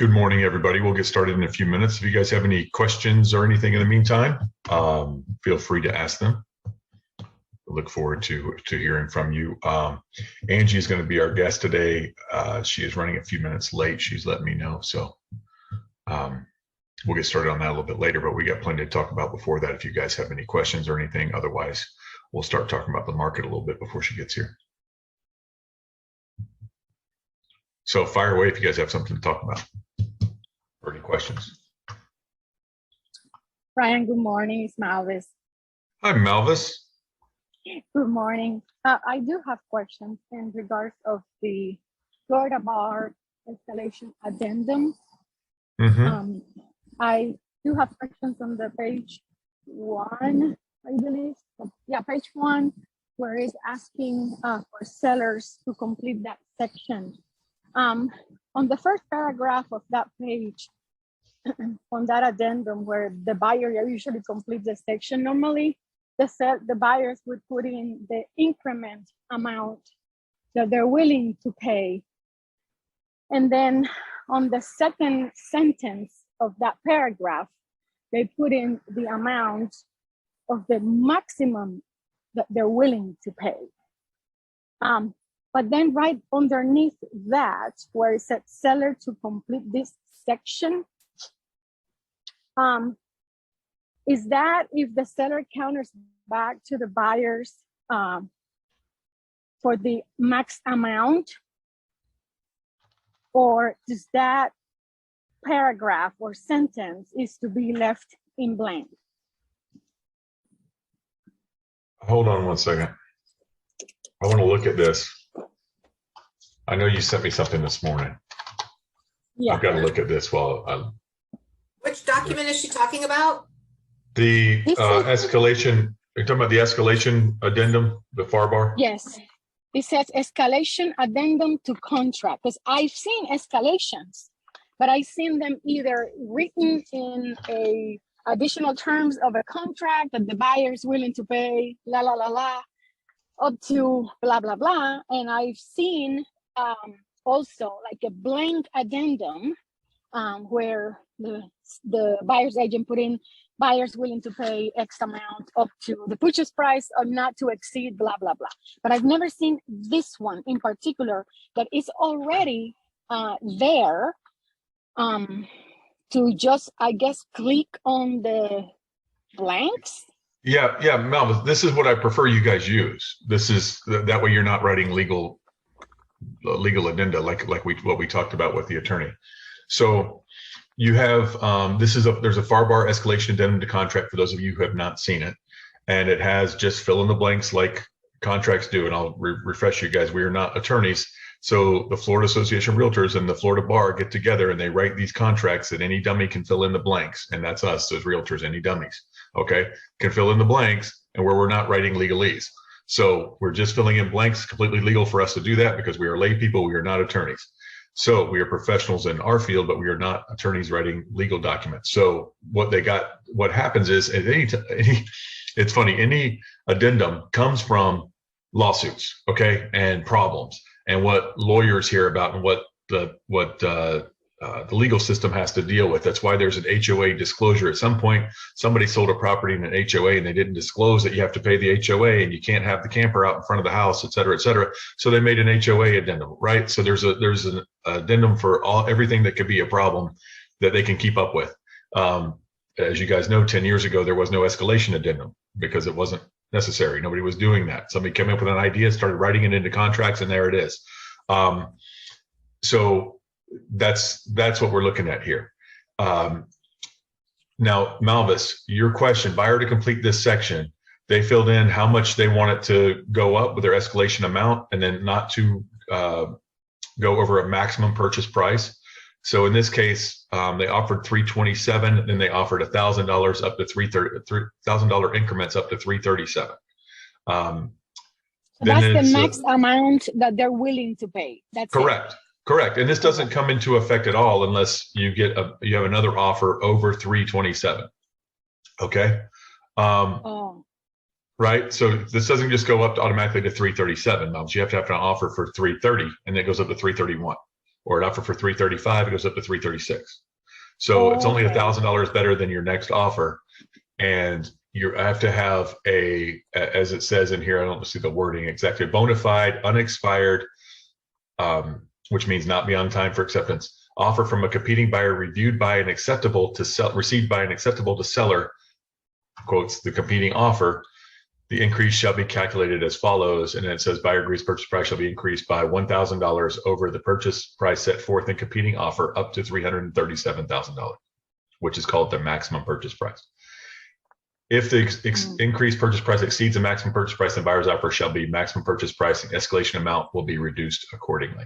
Good morning, everybody. We'll get started in a few minutes. If you guys have any questions or anything in the meantime, feel free to ask them. I look forward to hearing from you. Angie is going to be our guest today. She is running a few minutes late. She's letting me know. So we'll get started on that a little bit later, but we got plenty to talk about before that if you guys have any questions or anything. Otherwise, we'll start talking about the market a little bit before she gets here. So fire away if you guys have something to talk about or any questions. Brian, good morning. It's Malvis. Hi, Malvis. Good morning. I do have questions in regards of the Florida bar escalation addendum. I do have questions on the page 1, I believe. Yeah, page 1, where it's asking for sellers to complete that section. On the first paragraph of that page, on that addendum where the buyer usually completes the section, normally the buyers would put in the increment amount that they're willing to pay. And then on the second sentence of that paragraph, they put in the amount of the maximum that they're willing to pay. But then right underneath that, where it said seller to complete this section, is that if the seller counters back to the buyers for the max amount, or does that paragraph or sentence is to be left in blank? Hold on one second. I want to look at this. I know you sent me something this morning. Yeah. I've got to look at this while Which document is she talking about? the escalation. You're talking about the escalation addendum, the FAR bar? Yes. It says escalation addendum to contract, because I've seen escalations, but I've seen them either written in a additional terms of a contract that the buyer is willing to pay, up to blah, blah, blah. And I've seen also like a blank addendum where the buyer's agent put in buyers willing to pay X amount up to the purchase price or not to exceed blah, blah, blah. But I've never seen this one in particular that is already there to just, I guess, click on the blanks. Yeah, Malvis, this is what I prefer you guys use. This is that way you're not writing legal addenda like what we talked about with the attorney. So you have there's a FAR bar escalation addendum to contract for those of you who have not seen it, and it has just fill in the blanks like contracts do. And I'll refresh you guys. We are not attorneys. So the Florida Association of Realtors and the Florida Bar get together and they write these contracts that any dummy can fill in the blanks. And that's us as realtors, any dummies, okay, can fill in the blanks, and where we're not writing legalese. So we're just filling in blanks, completely legal for us to do that because we are lay people, we are not attorneys. So we are professionals in our field, but we are not attorneys writing legal documents. So what happens is it's funny, any addendum comes from lawsuits, okay, and problems. And what lawyers hear about and what the legal system has to deal with. That's why there's an HOA disclosure. At some point, somebody sold a property in an HOA and they didn't disclose that you have to pay the HOA and you can't have the camper out in front of the house, et cetera, et cetera. So they made an HOA addendum, right? So there's an addendum for everything that could be a problem that they can keep up with. As you guys know, 10 years ago, there was no escalation addendum because it wasn't necessary. Nobody was doing that. Somebody came up with an idea, started writing it into contracts, and there it is. So that's what we're looking at here. Now, Malvis, your question, buyer to complete this section, they filled in how much they want it to go up with their escalation amount and then not to go over a maximum purchase price. So in this case, they offered $327, then they offered $1,000 up to $3,000 increments up to $337. So that's the max amount that they're willing to pay. That's correct. Correct. And this doesn't come into effect at all unless you you have another offer over 327. Okay. Right. So this doesn't just go up automatically to 337. You have to have an offer for 330 and it goes up to 331. or an offer for 335, it goes up to 336. So it's only Okay. $1,000 better than your next offer. And you have to have as it says in here, I don't see the wording exactly, bona fide, unexpired, which means not beyond time for acceptance, offer from a competing buyer reviewed by an acceptable to sell, received by an acceptable to seller, quotes the competing offer. The increase shall be calculated as follows. And then it says buyer agrees purchase price shall be increased by $1,000 over the purchase price set forth in competing offer up to $337,000, which is called the maximum purchase price. If the increased purchase price exceeds the maximum purchase price, then buyer's offer shall be maximum purchase price and escalation amount will be reduced accordingly.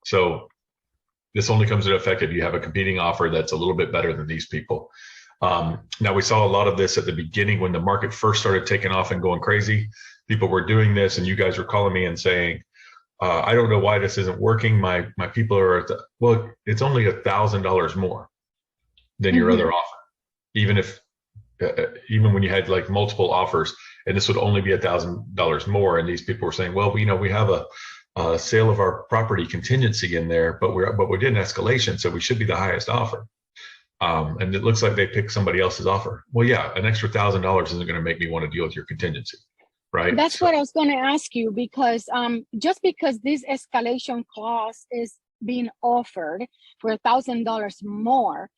So this only comes into effect if you have a competing offer that's a little bit better than these people. Now, we saw a lot of this at the beginning when the market first started taking off and going crazy. People were doing this, and you guys were calling me and saying, I don't know why this isn't working. My people are at the, well, it's only $1,000 more than your other offer, even if even when you had like multiple offers, and this would only be $1,000 more. And these people were saying, well, we have a sale of our property contingency in there, but we did an escalation, so we should be the highest offer. And it looks like they picked somebody else's offer. Well, yeah, an extra $1,000 isn't going to make me want to deal with your contingency, right? That's what I was going to ask you, because just because this escalation clause is being offered for $1,000 more,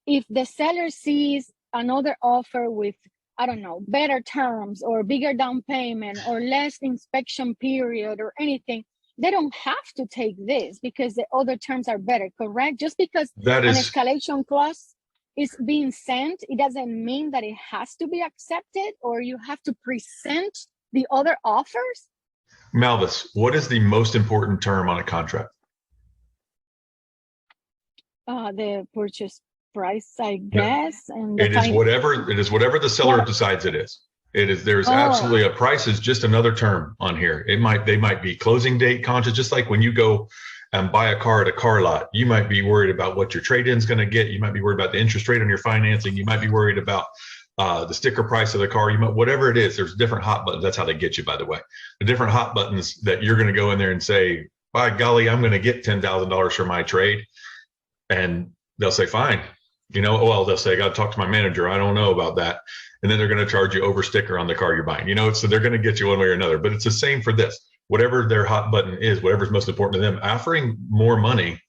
if the seller sees another offer with, I don't know, better terms or bigger down payment or less inspection period or anything, they don't have to take this because the other terms are better, correct? Just because an escalation clause is being sent, it doesn't mean that it has to be accepted, or you have to present the other offers. Malvis, what is the most important term on a contract? The purchase price, I guess. And it is whatever the seller decides it is. There's absolutely a price is just another term on here. They might be closing date conscious, just like when you go and buy a car at a car lot, you might be worried about what your trade-in is going to get. You might be worried about the interest rate on your financing. You might be worried about the sticker price of the car. Whatever it is, there's different hot buttons. That's how they get you, by the way. The different hot buttons that you're going to go in there and say, by golly, I'm going to get $10,000 for my trade. And they'll say, fine. They'll say, I got to talk to my manager. I don't know about that. And then they're going to charge you over sticker on the car you're buying, so they're going to get you one way or another. But it's the same for this. Whatever their hot button is, whatever's most important to them, offering more money,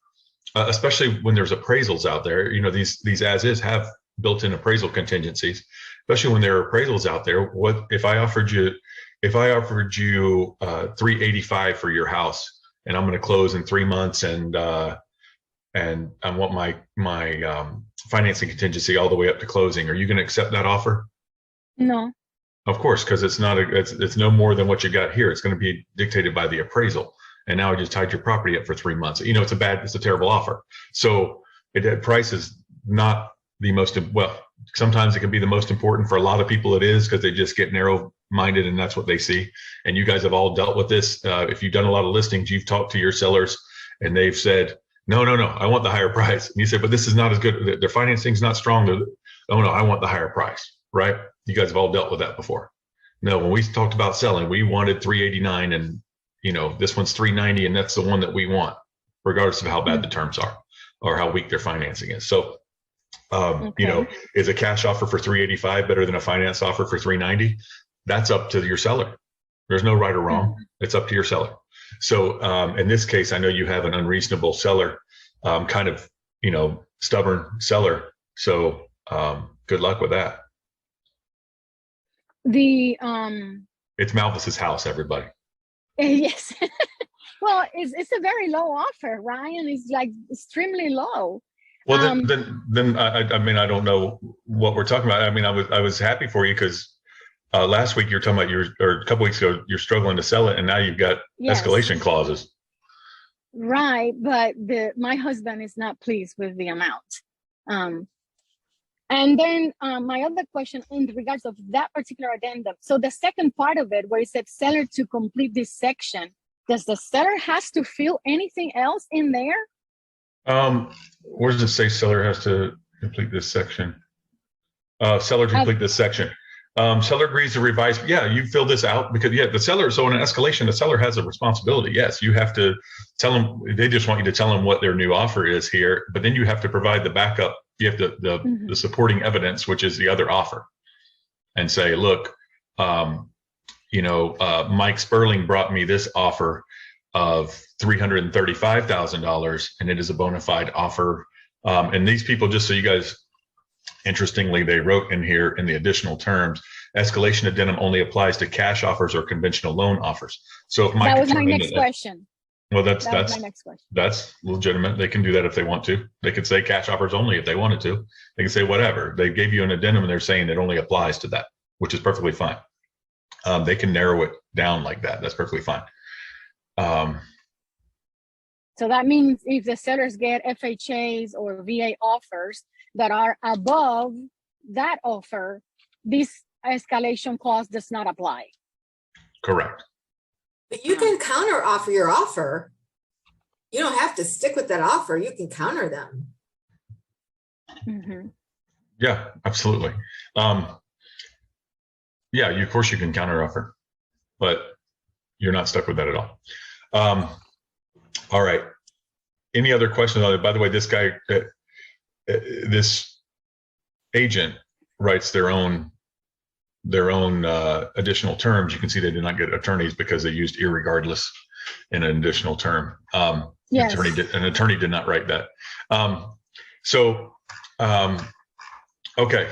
especially when there's appraisals out there. These as is have built-in appraisal contingencies, especially when there are appraisals out there. What if I offered you 385 for your house, and I'm going to close in 3 months, and I want my financing contingency all the way up to closing? Are you going to accept that offer? No. Of course, because it's no more than what you got here. It's going to be dictated by the appraisal. And now I just tied your property up for 3 months. It's a terrible offer. So price is not the most, well, sometimes it can be the most important. For a lot of people it is, because they just get narrow-minded and that's what they see. And you guys have all dealt with this. If you've done a lot of listings, you've talked to your sellers and they've said, no, I want the higher price. And you say, but this is not as good. Their financing's not strong. Oh no, I want the higher price, right? You guys have all dealt with that before. No, when we talked about selling, we wanted 389, and this one's 390, and that's the one that we want, regardless of how bad the terms are or how weak their financing is. So, is a cash offer for 385 better than a finance offer for 390? That's up to your seller. There's no right or wrong. It's up to your seller. So in this case, I know you have an unreasonable seller, kind of, stubborn seller. So good luck with that. It's Malvis's house, everybody. Yes. Well, it's a very low offer, Ryan. It's like extremely low. Well, then I don't know what we're talking about. I was happy for you because last week you were talking about or a couple weeks ago, you're struggling to sell it, and now you've got escalation clauses. Right, but my husband is not pleased with the amount. And then my other question in regards of that particular addendum. So the second part of it, where it said seller to complete this section, does the seller has to fill anything else in there? Where does it say seller has to complete this section? Seller to complete this section. Seller agrees to revise. Yeah, you fill this out because the seller. So in an escalation, the seller has a responsibility. Yes, you have to tell them. They just want you to tell them what their new offer is here, but then you have to provide the backup. You have the supporting evidence, which is the other offer, and say, look, Mike Sperling brought me this offer of $335,000, and it is a bona fide offer. And these people, just so you guys. Interestingly, they wrote in here in the additional terms, escalation addendum only applies to cash offers or conventional loan offers. So if Mike, that was my next question. Well, that's my next question. That's legitimate. They can do that if they want to. They could say cash offers only if they wanted to. They can say whatever. They gave you an addendum and they're saying it only applies to that, which is perfectly fine. They can narrow it down like that. That's perfectly fine. So that means if the sellers get FHAs or VA offers that are above that offer, this escalation clause does not apply. Correct. But you can counter offer your offer. You don't have to stick with that offer. You can counter them. Mm-hmm. Yeah, absolutely. Of course you can counter offer, but you're not stuck with that at all. All right. Any other questions on it? By the way, this guy, this agent writes their own additional terms. You can see they did not get attorneys because they used irregardless in an additional term. Yes. An attorney did not write that. Okay.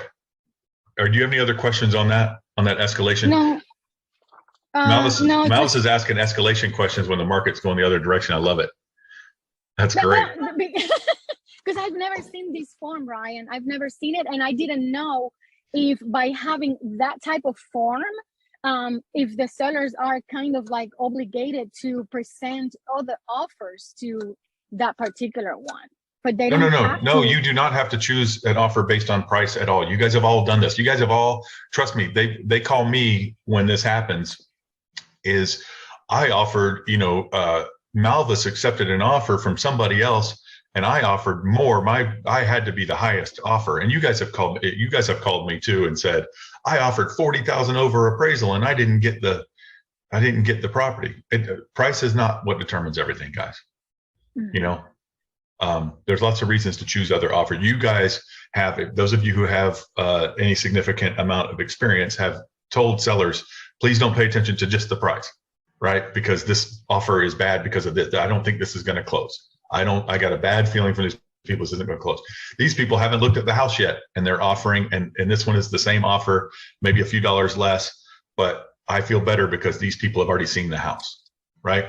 Or do you have any other questions on that escalation? No. Malice is asking escalation questions when the market's going the other direction. I love it. That's great. Because I've never seen this form, Ryan. I've never seen it, and I didn't know if by having that type of form, if the sellers are kind of like obligated to present other offers to that particular one. But they No, you do not have to choose an offer based on price at all. You guys have all done this. You guys have all, trust me, they call me when this happens. Is I offered, Malvis accepted an offer from somebody else and I offered more. I had to be the highest offer. And you guys have called me too and said, I offered 40,000 over appraisal and I didn't get the property. Price is not what determines everything, guys. Mm-hmm. There's lots of reasons to choose other offers. You guys have, those of you who have any significant amount of experience have told sellers, please don't pay attention to just the price, right? Because this offer is bad because of this. I don't think this is going to close. I got a bad feeling from these people. This isn't going to close. These people haven't looked at the house yet and they're offering, and this one is the same offer, maybe a few dollars less, but I feel better because these people have already seen the house, right?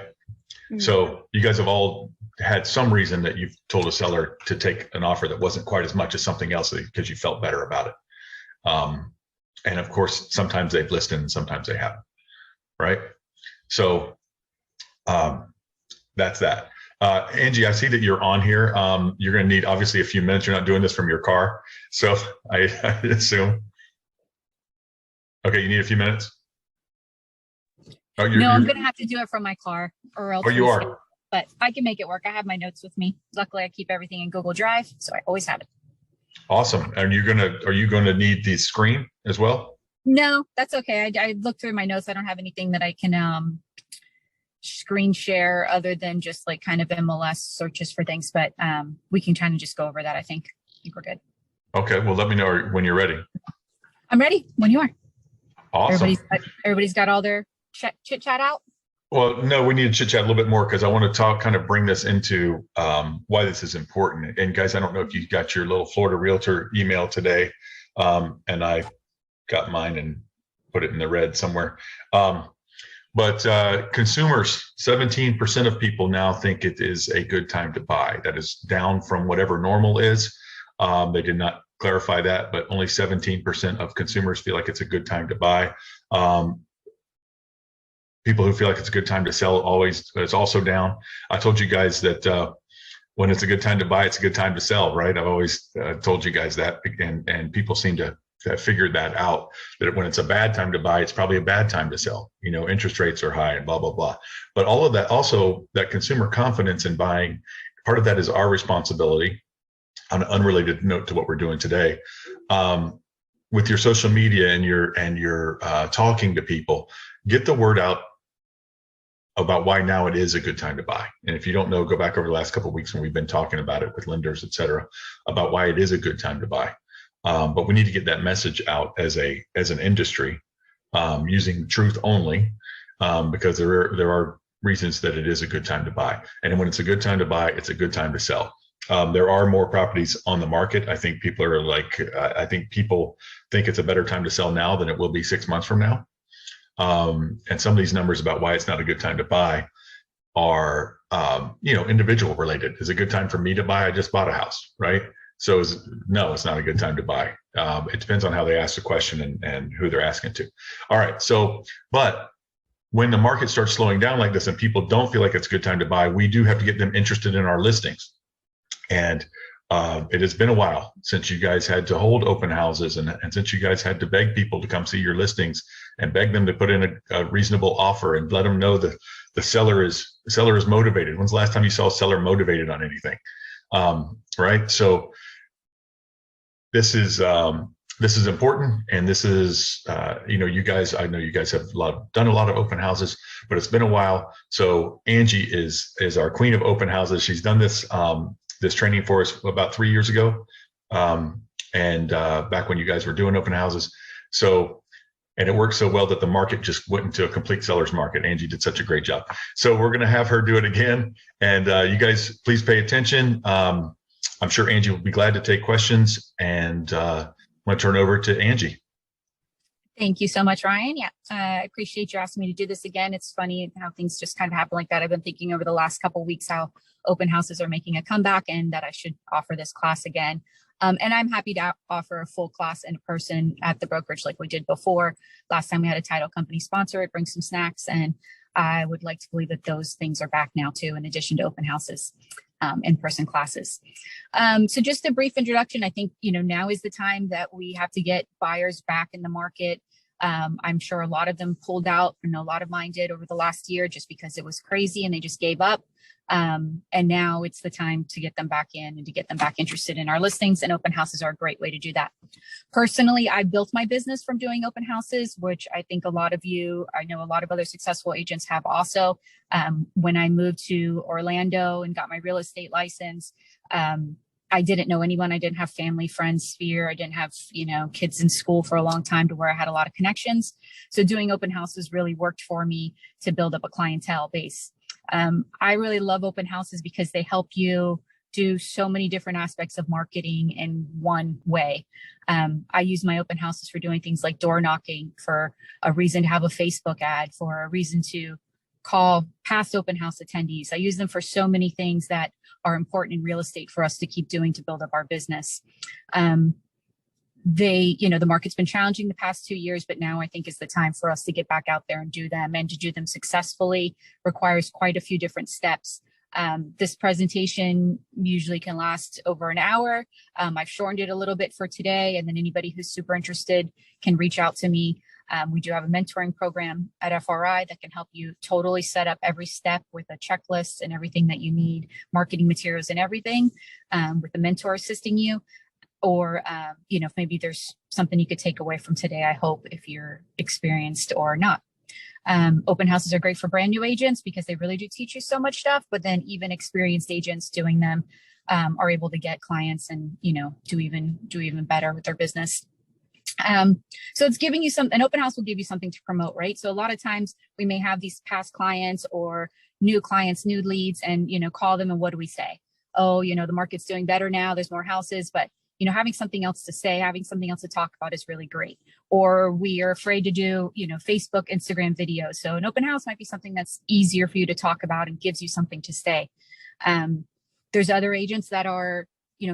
Mm-hmm. So you guys have all had some reason that you've told a seller to take an offer that wasn't quite as much as something else because you felt better about it. And of course, sometimes they've listened and sometimes they haven't, right? So that's that. Angie, I see that you're on here. You're going to need obviously a few minutes. You're not doing this from your car. So I assume. Okay, you need a few minutes? Oh, no, I'm going to have to do it from my car or else. Oh, you are? But I can make it work. I have my notes with me. Luckily, I keep everything in Google Drive, so I always have it. Awesome. And are you going to need the screen as well? No, that's okay. I looked through my notes. I don't have anything that I can screen share other than just like kind of MLS searches for things, but we can kind of just go over that. I think we're good. Okay. Well, let me know when you're ready. I'm ready when you are. Awesome. Everybody's got all their chit chat out. Well, no, we need to chit chat a little bit more because I want to kind of bring this into why this is important. And guys, I don't know if you got your little Florida Realtor email today, and I got mine and put it in the red somewhere. But consumers, 17% of people now think it is a good time to buy. That is down from whatever normal is. They did not clarify that, but only 17% of consumers feel like it's a good time to buy. People who feel like it's a good time to sell it's also down. I told you guys that when it's a good time to buy, it's a good time to sell, right? I've always told you guys that, and people seem to have figured that out, that when it's a bad time to buy, it's probably a bad time to sell. Interest rates are high and blah, blah, blah. But all of that, also that consumer confidence in buying, part of that is our responsibility. On an unrelated note to what we're doing today, with your social media and your talking to people, get the word out about why now it is a good time to buy. And if you don't know, go back over the last couple of weeks when we've been talking about it with lenders, et cetera, about why it is a good time to buy. But we need to get that message out as an industry, using truth only, because there are reasons that it is a good time to buy. And when it's a good time to buy, it's a good time to sell. There are more properties on the market. I think people think it's a better time to sell now than it will be 6 months from now. And some of these numbers about why it's not a good time to buy are, individual related. Is it a good time for me to buy? I just bought a house, right? So no, it's not a good time to buy. It depends on how they ask the question and who they're asking to. All right. But when the market starts slowing down like this and people don't feel like it's a good time to buy, we do have to get them interested in our listings. And it has been a while since you guys had to hold open houses and since you guys had to beg people to come see your listings and beg them to put in a reasonable offer and let them know that the seller is motivated. When's the last time you saw a seller motivated on anything? Right. So this is important. And this is, you guys, I know you guys have done a lot of open houses, but it's been a while. So Angie is our queen of open houses. She's done this training for us about 3 years ago. And back when you guys were doing open houses. And it worked so well that the market just went into a complete seller's market. Angie did such a great job. So we're going to have her do it again. And you guys, please pay attention. I'm sure Angie will be glad to take questions. And I'm going to turn over to Angie. Thank you so much, Ryan. Yeah, I appreciate you asking me to do this again. It's funny how things just kind of happen like that. I've been thinking over the last couple of weeks how open houses are making a comeback and that I should offer this class again. And I'm happy to offer a full class in person at the brokerage like we did before. Last time we had a title company sponsor it, bring some snacks, and I would like to believe that those things are back now too, in addition to open houses, in-person classes. So just a brief introduction. I think, now is the time that we have to get buyers back in the market. I'm sure a lot of them pulled out, and a lot of mine did over the last year just because it was crazy and they just gave up. And now it's the time to get them back in and to get them back interested in our listings, and open houses are a great way to do that. Personally, I built my business from doing open houses, which I think I know a lot of other successful agents have also. When I moved to Orlando and got my real estate license, I didn't know anyone. I didn't have family, friends, sphere. I didn't have, kids in school for a long time to where I had a lot of connections. So doing open houses really worked for me to build up a clientele base. I really love open houses because they help you do so many different aspects of marketing in one way. I use my open houses for doing things like door knocking, for a reason to have a Facebook ad, for a reason to call past open house attendees. I use them for so many things that are important in real estate for us to keep doing to build up our business. The market's been challenging the past 2 years, but now I think is the time for us to get back out there and do them, and to do them successfully requires quite a few different steps. This presentation usually can last over an hour. I've shortened it a little bit for today, and then anybody who's super interested can reach out to me. We do have a mentoring program at FRI that can help you totally set up every step with a checklist and everything that you need, marketing materials and everything, with a mentor assisting you. Or, if maybe there's something you could take away from today, I hope, if you're experienced or not. Open houses are great for brand new agents because they really do teach you so much stuff, but then even experienced agents doing them are able to get clients and, do even better with their business. So it's giving you an open house will give you something to promote, right? So a lot of times we may have these past clients or new clients, new leads, and, call them, and what do we say? Oh, the market's doing better now. There's more houses, but having something else to say, having something else to talk about is really great. Or we are afraid to do, Facebook, Instagram videos. So an open house might be something that's easier for you to talk about and gives you something to say. There's other agents that are,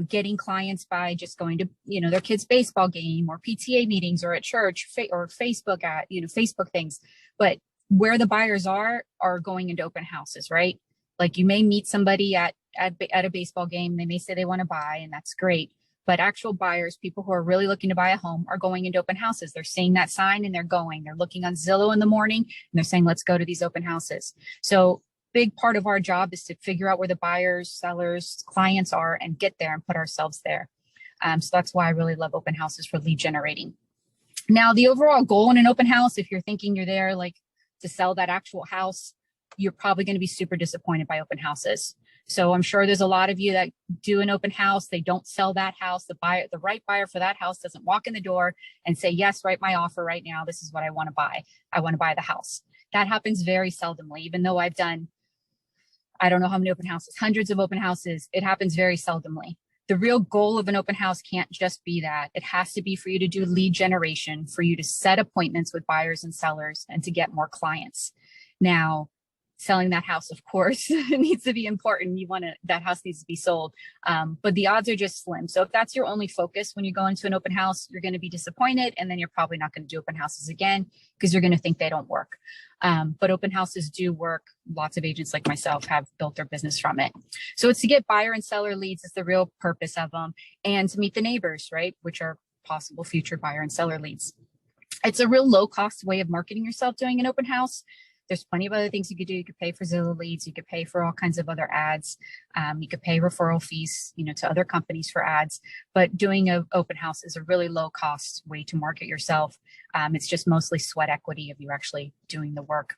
getting clients by just going to, their kid's baseball game or PTA meetings or at church or Facebook Facebook things. But where the buyers are going into open houses, right? Like you may meet somebody at a baseball game. They may say they want to buy, and that's great. But actual buyers, people who are really looking to buy a home, are going into open houses. They're seeing that sign and they're going. They're looking on Zillow in the morning and they're saying, let's go to these open houses. So big part of our job is to figure out where the buyers, sellers, clients are and get there and put ourselves there. So that's why I really love open houses for lead generating. Now, the overall goal in an open house, if you're thinking you're there like to sell that actual house, you're probably going to be super disappointed by open houses. So I'm sure there's a lot of you that do an open house. They don't sell that house. The right buyer for that house doesn't walk in the door and say, yes, write my offer right now. This is what I want to buy. I want to buy the house. That happens very seldomly, even though I've done, I don't know how many open houses, hundreds of open houses. It happens very seldomly. The real goal of an open house can't just be that. It has to be for you to do lead generation, for you to set appointments with buyers and sellers and to get more clients. Now, selling that house, of course, needs to be important. That house needs to be sold. But the odds are just slim. So if that's your only focus when you go into an open house, you're going to be disappointed. And then you're probably not going to do open houses again because you're going to think they don't work. But open houses do work. Lots of agents like myself have built their business from it. So it's to get buyer and seller leads is the real purpose of them, and to meet the neighbors, right? Which are possible future buyer and seller leads. It's a real low cost way of marketing yourself doing an open house. There's plenty of other things you could do. You could pay for Zillow leads. You could pay for all kinds of other ads. You could pay referral fees, to other companies for ads. But doing an open house is a really low cost way to market yourself. It's just mostly sweat equity of you actually doing the work.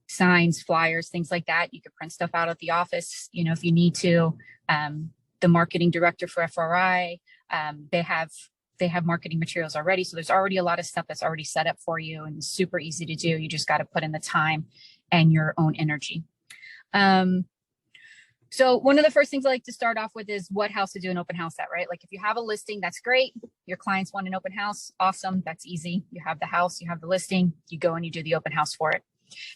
Signs, flyers, things like that. You could print stuff out at the office, if you need to. The marketing director for FRI, they have marketing materials already. So there's already a lot of stuff that's already set up for you and super easy to do. You just got to put in the time and your own energy. So one of the first things I like to start off with is what house to do an open house at, right? Like if you have a listing, that's great. Your clients want an open house. Awesome. That's easy. You have the house, you have the listing, you go and you do the open house for it.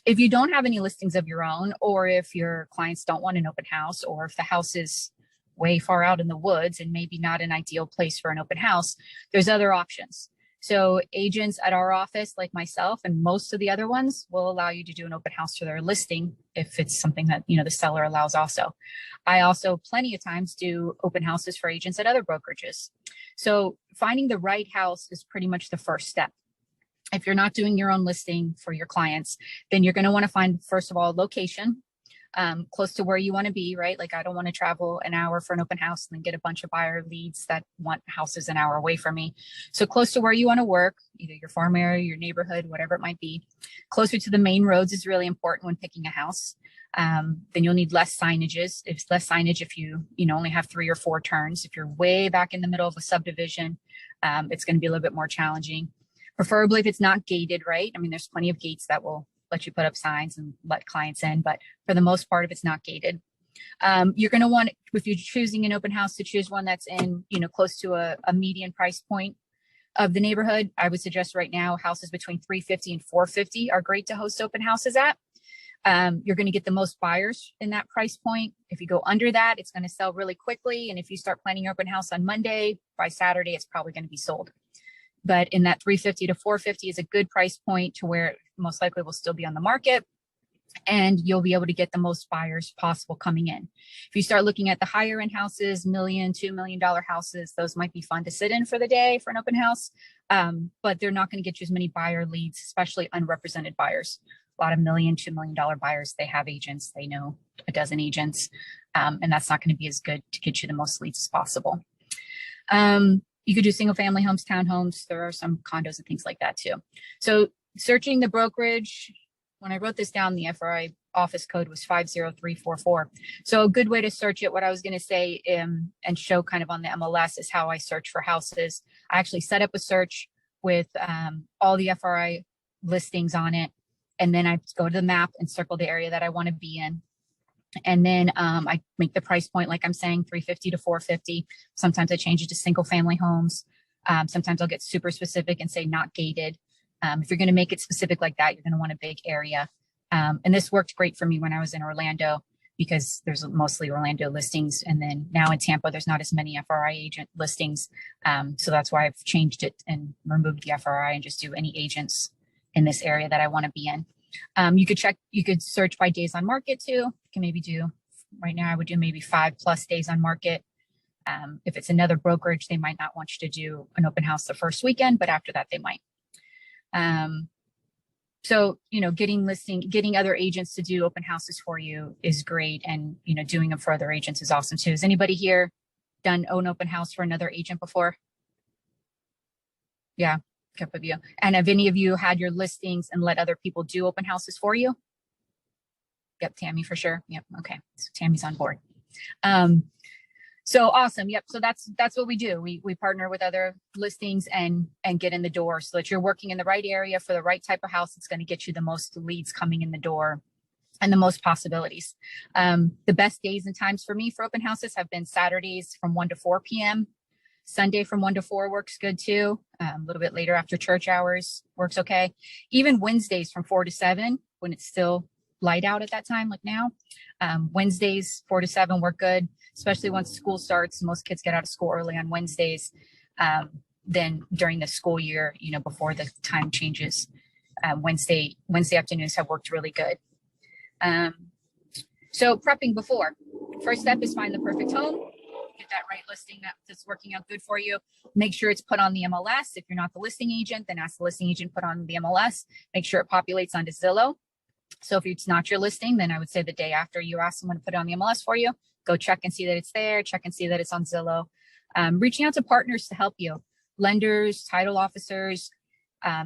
If you don't have any listings of your own, or if your clients don't want an open house, or if the house is way far out in the woods and maybe not an ideal place for an open house, there's other options. So agents at our office, like myself and most of the other ones, will allow you to do an open house for their listing if it's something that the seller allows also. I also plenty of times do open houses for agents at other brokerages. So finding the right house is pretty much the first step. If you're not doing your own listing for your clients, then you're going to want to find, first of all, location. Close to where you want to be, right? Like I don't want to travel an hour for an open house and then get a bunch of buyer leads that want houses an hour away from me. So close to where you want to work, either your farm area, your neighborhood, whatever it might be. Closer to the main roads is really important when picking a house. Then you'll need less signages. It's less signage if you only have 3 or 4 turns. If you're way back in the middle of a subdivision, it's going to be a little bit more challenging. Preferably if it's not gated, right? I mean, there's plenty of gates that will let you put up signs and let clients in, but for the most part, if it's not gated, you're going to want, if you're choosing an open house, to choose one that's in, close to a median price point of the neighborhood. I would suggest right now houses between $350 and $450 are great to host open houses at. You're going to get the most buyers in that price point. If you go under that, it's going to sell really quickly. And if you start planning your open house on Monday, by Saturday, it's probably going to be sold. But in that $350 to $450 is a good price point to where most likely will still be on the market, and you'll be able to get the most buyers possible coming in. If you start looking at the higher end houses, $1 million, $2 million houses, those might be fun to sit in for the day for an open house, but they're not going to get you as many buyer leads, especially unrepresented buyers. A lot of $1 million, $2 million buyers, they have agents, they know a dozen agents, and that's not going to be as good to get you the most leads as possible. You could do single family homes, townhomes. There are some condos and things like that too. So searching the brokerage, when I wrote this down, the FRI office code was 50344. So a good way to search it, what I was going to say and show kind of on the MLS is how I search for houses. I actually set up a search with all the FRI listings on it. And then I go to the map and circle the area that I want to be in. And then I make the price point, like I'm saying, $350 to $450. Sometimes I change it to single family homes. Sometimes I'll get super specific and say not gated. If you're going to make it specific like that, you're going to want a big area. And this worked great for me when I was in Orlando because there's mostly Orlando listings. And then now in Tampa, there's not as many FRI agent listings. So that's why I've changed it and removed the FRI and just do any agents in this area that I want to be in. You could search by days on market too. You can maybe do, right now I would do maybe 5+ days on market. If it's another brokerage, they might not want you to do an open house the first weekend, but after that they might. So, getting other agents to do open houses for you is great. And, doing them for other agents is awesome too. Has anybody here done an open house for another agent before? Yeah, good of you. And have any of you had your listings and let other people do open houses for you? Yep, Tammy for sure. Yep. Okay. So Tammy's on board. So awesome. Yep. So that's what we do. We partner with other listings and get in the door so that you're working in the right area for the right type of house. It's going to get you the most leads coming in the door and the most possibilities. The best days and times for me for open houses have been Saturdays from 1 to 4 p.m. Sunday from 1 to 4 works good too. A little bit later after church hours works okay. Even Wednesdays from 4 to 7 when it's still light out at that time, like now. Wednesdays 4 to 7 work good, especially once school starts. Most kids get out of school early on Wednesdays. Then during the school year, before the time changes, Wednesday afternoons have worked really good. So prepping before. First step is find the perfect home. Get that right listing that's working out good for you. Make sure it's put on the MLS. If you're not the listing agent, then ask the listing agent put on the MLS. Make sure it populates onto Zillow. So if it's not your listing, then I would say the day after you ask someone to put it on the MLS for you, go check and see that it's there, check and see that it's on Zillow. Reaching out to partners to help you, lenders, title officers,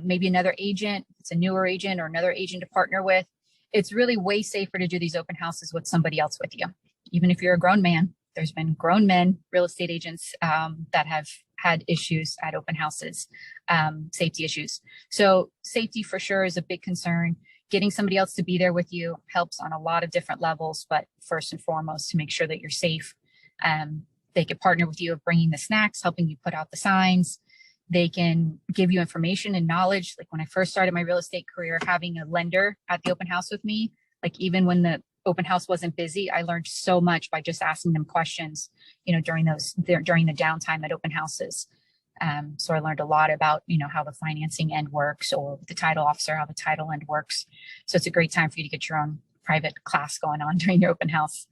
maybe another agent. It's a newer agent or another agent to partner with. It's really way safer to do these open houses with somebody else with you. Even if you're a grown man, there's been grown men, real estate agents that have had issues at open houses, safety issues. So safety for sure is a big concern. Getting somebody else to be there with you helps on a lot of different levels, but first and foremost, to make sure that you're safe. They can partner with you of bringing the snacks, helping you put out the signs. They can give you information and knowledge. Like when I first started my real estate career, having a lender at the open house with me, like even when the open house wasn't busy, I learned so much by just asking them questions, during the downtime at open houses. So I learned a lot about, how the financing end works, or the title officer, how the title end works. So it's a great time for you to get your own private class going on during your open house.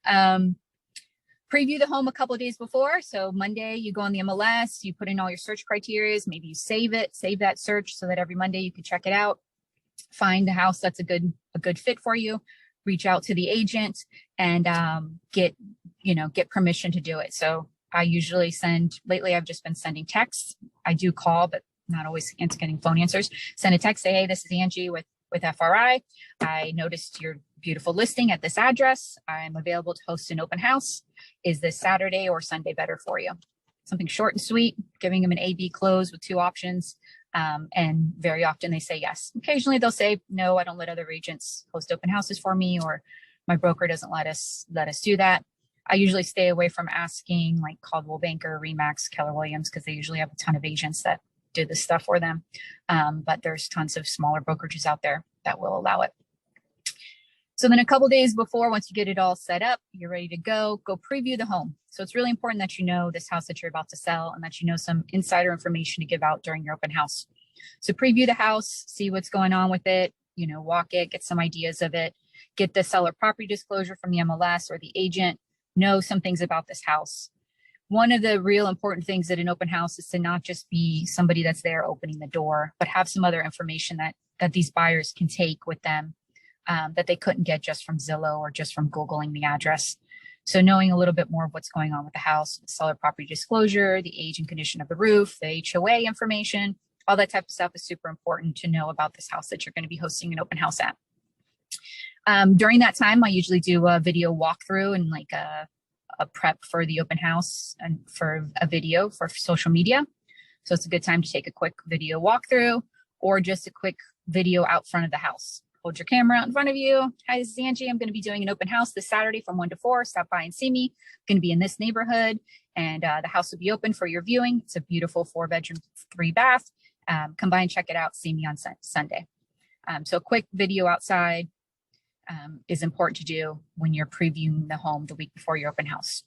Preview the home a couple of days before. So Monday, you go on the MLS, you put in all your search criteria, maybe you save that search so that every Monday you can check it out, find the house that's a good fit for you, reach out to the agent and get permission to do it. So I usually lately I've just been sending texts. I do call, but not always getting phone answers. Send a text, say, hey, this is Angie with FRI. I noticed your beautiful listing at this address. I'm available to host an open house. Is this Saturday or Sunday better for you? Something short and sweet, giving them an A/B close with 2 options. And very often they say yes. Occasionally they'll say, no, I don't let other agents host open houses for me, or my broker doesn't let us do that. I usually stay away from asking like Coldwell Banker, Remax, Keller Williams, because they usually have a ton of agents that do this stuff for them. But there's tons of smaller brokerages out there that will allow it. So then a couple days before, once you get it all set up, you're ready to go preview the home. So it's really important that you know this house that you're about to sell and that you know some insider information to give out during your open house. So preview the house, see what's going on with it, walk it, get some ideas of it, get the seller property disclosure from the MLS or the agent, know some things about this house. One of the real important things at an open house is to not just be somebody that's there opening the door, but have some other information that these buyers can take with them that they couldn't get just from Zillow or just from Googling the address. So knowing a little bit more of what's going on with the house, seller property disclosure, the age and condition of the roof, the HOA information, all that type of stuff is super important to know about this house that you're going to be hosting an open house at. During that time, I usually do a video walkthrough and like a prep for the open house and for a video for social media. So it's a good time to take a quick video walkthrough or just a quick video out front of the house. Hold your camera out in front of you. Hi, this is Angie. I'm going to be doing an open house this Saturday from 1 to 4. Stop by and see me. I'm going to be in this neighborhood and the house will be open for your viewing. It's a beautiful 4-bedroom, 3-bath. Come by and check it out. See me on Sunday. So a quick video outside is important to do when you're previewing the home the week before your open house.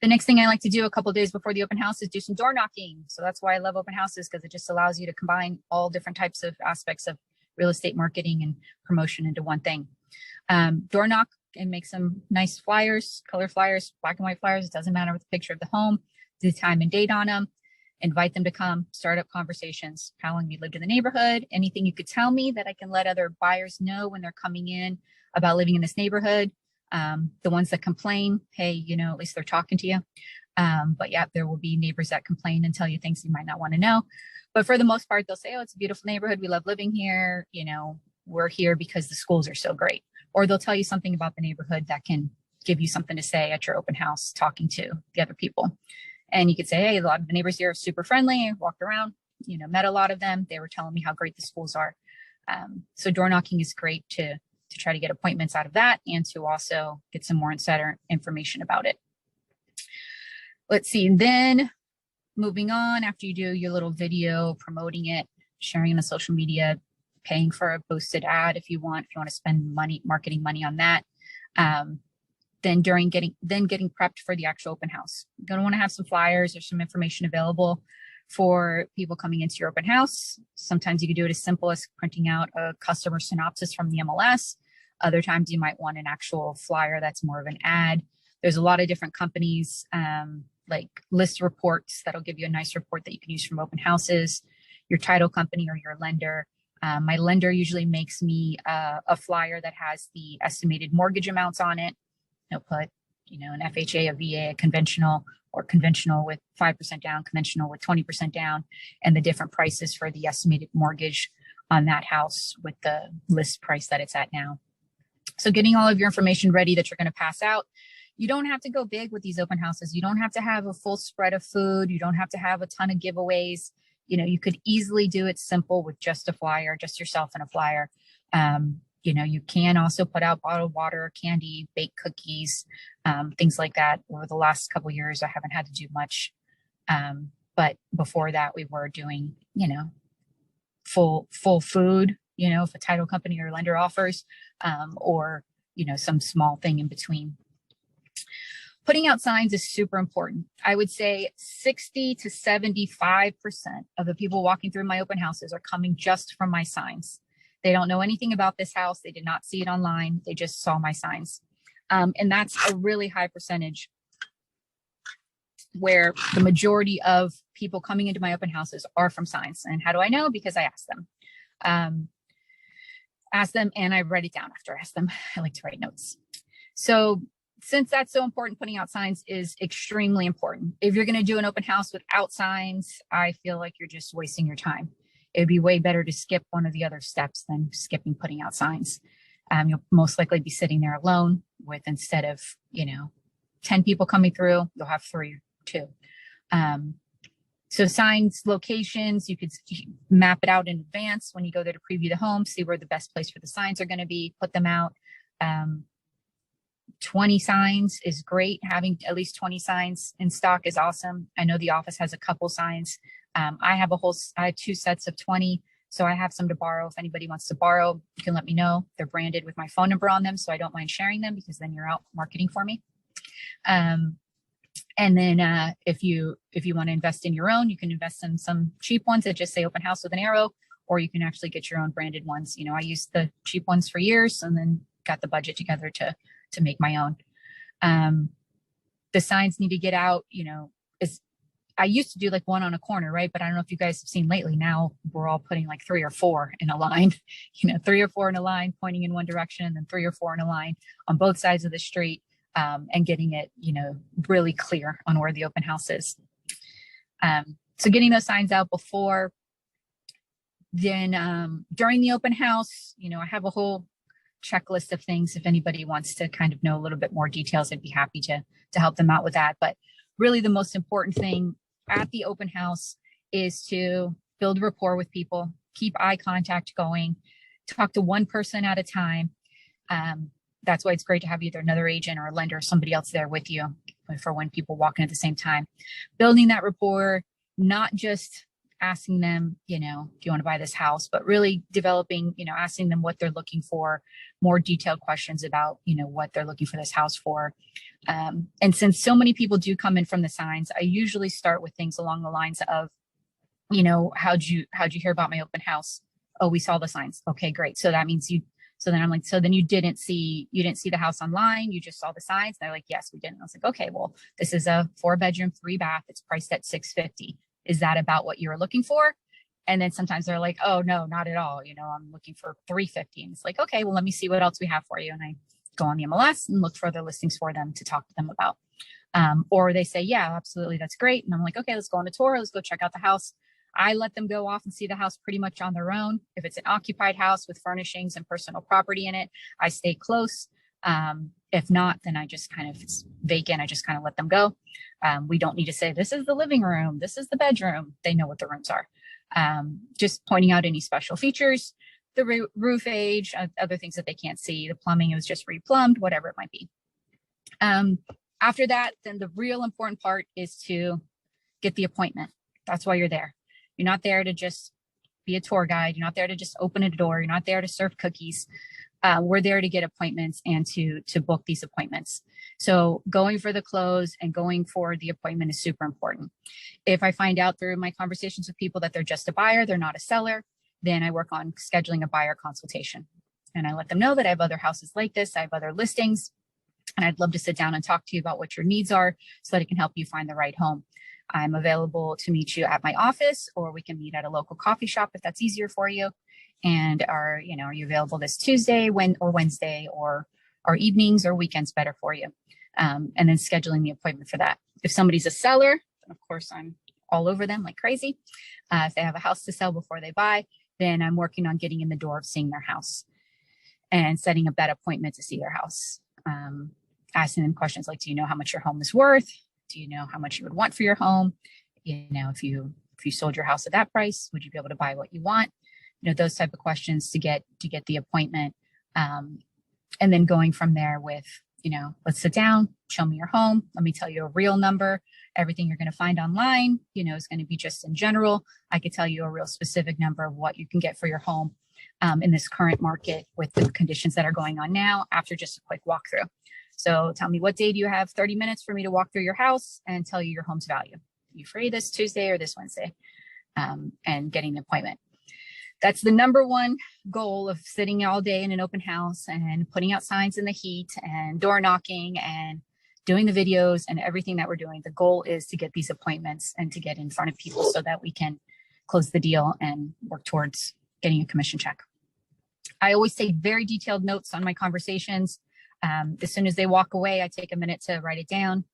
The next thing I like to do a couple of days before the open house is do some door knocking. So that's why I love open houses, because it just allows you to combine all different types of aspects of real estate marketing and promotion into one thing. Door knock and make some nice flyers, color flyers, black and white flyers. It doesn't matter with the picture of the home, the time and date on them. Invite them to come, start up conversations. How long you lived in the neighborhood, anything you could tell me that I can let other buyers know when they're coming in about living in this neighborhood. The ones that complain, hey, at least they're talking to you. But yeah, there will be neighbors that complain and tell you things you might not want to know. But for the most part, they'll say, oh, it's a beautiful neighborhood. We love living here. You know, we're here because the schools are so great. Or they'll tell you something about the neighborhood that can give you something to say at your open house, talking to the other people. And you could say, hey, a lot of the neighbors here are super friendly. I walked around, you know, met a lot of them. They were telling me how great the schools are. So door knocking is great to try to get appointments out of that and to also get some more insider information about it. Let's see. Then moving on, after you do your little video promoting it, sharing on social media, paying for a boosted ad if you want to spend money, marketing money on that. Then getting prepped for the actual open house. You're going to want to have some flyers or some information available for people coming into your open house. Sometimes you can do it as simple as printing out a customer synopsis from the MLS. Other times you might want an actual flyer that's more of an ad. There's a lot of different companies like List Reports that'll give you a nice report that you can use from open houses, your title company or your lender. My lender usually makes me a flyer that has the estimated mortgage amounts on it. They'll put, you know, an FHA, a VA, a conventional, or conventional with 5% down, conventional with 20% down, and the different prices for the estimated mortgage on that house with the list price that it's at now. So getting all of your information ready that you're going to pass out. You don't have to go big with these open houses. You don't have to have a full spread of food. You don't have to have a ton of giveaways. You know, you could easily do it simple with just a flyer, just yourself and a flyer. You know, you can also put out bottled water, candy, baked cookies, things like that. Over the last couple of years, I haven't had to do much. But before that, we were doing, you know, full food, you know, if a title company or lender offers, or, you know, some small thing in between. Putting out signs is super important. I would say 60 to 75% of the people walking through my open houses are coming just from my signs. They don't know anything about this house. They did not see it online. They just saw my signs. And that's a really high percentage where the majority of people coming into my open houses are from signs. And how do I know? Because I asked them. And I write it down after I ask them. I like to write notes. So since that's so important, putting out signs is extremely important. If you're going to do an open house without signs, I feel like you're just wasting your time. It'd be way better to skip one of the other steps than skipping putting out signs. You'll most likely be sitting there alone with, instead of, you know, 10 people coming through, you'll have 3 or 2. So signs, locations, you could map it out in advance when you go there to preview the home, see where the best place for the signs are going to be, put them out. 20 signs is great. Having at least 20 signs in stock is awesome. I know the office has a couple signs. I have 2 sets of 20. So I have some to borrow. If anybody wants to borrow, you can let me know. They're branded with my phone number on them. So I don't mind sharing them because then you're out marketing for me. And then if you want to invest in your own, you can invest in some cheap ones that just say open house with an arrow, or you can actually get your own branded ones. You know, I used the cheap ones for years and then got the budget together to make my own. The signs need to get out, you know, I used to do like one on a corner, right? But I don't know if you guys have seen lately, now we're all putting like 3 or 4 in a line, you know, 3 or 4 in a line pointing in one direction, and then 3 or 4 in a line on both sides of the street, and getting it, you know, really clear on where the open house is. So getting those signs out before, then during the open house, you know, I have a whole checklist of things. If anybody wants to kind of know a little bit more details, I'd be happy to help them out with that. But really the most important thing at the open house is to build rapport with people, keep eye contact going, talk to one person at a time. That's why it's great to have either another agent or a lender or somebody else there with you for when people walk in at the same time. Building that rapport, not just asking them, you know, do you want to buy this house, but really developing, you know, asking them what they're looking for, more detailed questions about, you know, what they're looking for this house for. And since so many people do come in from the signs, I usually start with things along the lines of, you know, how'd you hear about my open house? Oh, we saw the signs. Okay, great. So that means so then I'm like, so then you didn't see the house online. You just saw the signs. And they're like, yes, we didn't. I was like, okay, well, this is a 4-bedroom, 3-bath. It's priced at $650. Is that about what you were looking for? And then sometimes they're like, oh, no, not at all. You know, I'm looking for $350. And it's like, okay, well, let me see what else we have for you. And I go on the MLS and look for other listings for them to talk to them about. Or they say, yeah, absolutely, that's great. And I'm like, okay, let's go on a tour. Let's go check out the house. I let them go off and see the house pretty much on their own. If it's an occupied house with furnishings and personal property in it, I stay close. If not, then I just kind of, if it's vacant, I just kind of let them go. We don't need to say, this is the living room, this is the bedroom. They know what the rooms are. Just pointing out any special features, the roof age, other things that they can't see. The plumbing, it was just replumbed, whatever it might be. After that, then the real important part is to get the appointment. That's why you're there. You're not there to just be a tour guide. You're not there to just open a door. You're not there to serve cookies. We're there to get appointments and to book these appointments. So going for the close and going for the appointment is super important. If I find out through my conversations with people that they're just a buyer, they're not a seller, then I work on scheduling a buyer consultation. And I let them know that I have other houses like this. I have other listings, and I'd love to sit down and talk to you about what your needs are so that it can help you find the right home. I'm available to meet you at my office, or we can meet at a local coffee shop if that's easier for you. And are you available this Tuesday, Wednesday, or evenings or weekends better for you? And then scheduling the appointment for that. If somebody's a seller, then of course I'm all over them like crazy. If they have a house to sell before they buy, then I'm working on getting in the door of seeing their house and setting up that appointment to see their house. Asking them questions like, do you know how much your home is worth? Do you know how much you would want for your home? If you sold your house at that price, would you be able to buy what you want? Those type of questions to get the appointment. And then going from there with, let's sit down, show me your home. Let me tell you a real number. Everything you're going to find online, is going to be just in general. I could tell you a real specific number of what you can get for your home in this current market with the conditions that are going on now after just a quick walkthrough. So tell me, what day do you have 30 minutes for me to walk through your house and tell you your home's value? Are you free this Tuesday or this Wednesday? And getting the appointment. That's the number one goal of sitting all day in an open house and putting out signs in the heat and door knocking and doing the videos and everything that we're doing. The goal is to get these appointments and to get in front of people so that we can close the deal and work towards getting a commission check. I always take very detailed notes on my conversations. As soon as they walk away, I take a minute to write it down.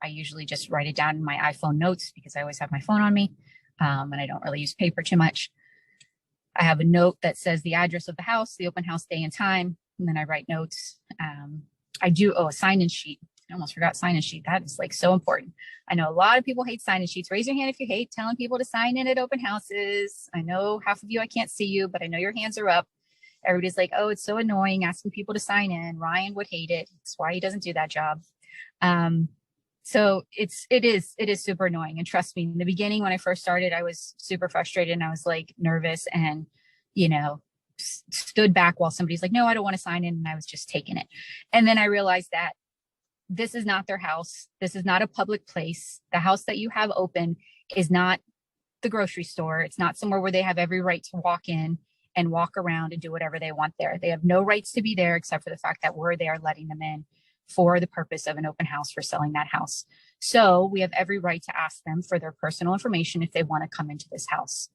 I usually just write it down in my iPhone notes because I always have my phone on me, and I don't really use paper too much. I have a note that says the address of the house, the open house day and time, and then I write notes. I do a sign-in sheet. I almost forgot sign-in sheet. That is like so important. I know a lot of people hate sign-in sheets. Raise your hand if you hate telling people to sign in at open houses. I know half of you, I can't see you, but I know your hands are up. Everybody's like, oh, it's so annoying asking people to sign in. Ryan would hate it. That's why he doesn't do that job. So it is super annoying. And trust me, in the beginning, when I first started, I was super frustrated and I was like nervous and, stood back while somebody's like, no, I don't want to sign in. And I was just taking it. And then I realized that this is not their house. This is not a public place. The house that you have open is not the grocery store. It's not somewhere where they have every right to walk in and walk around and do whatever they want there. They have no rights to be there except for the fact that we're there letting them in for the purpose of an open house for selling that house. So we have every right to ask them for their personal information if they want to come into this house.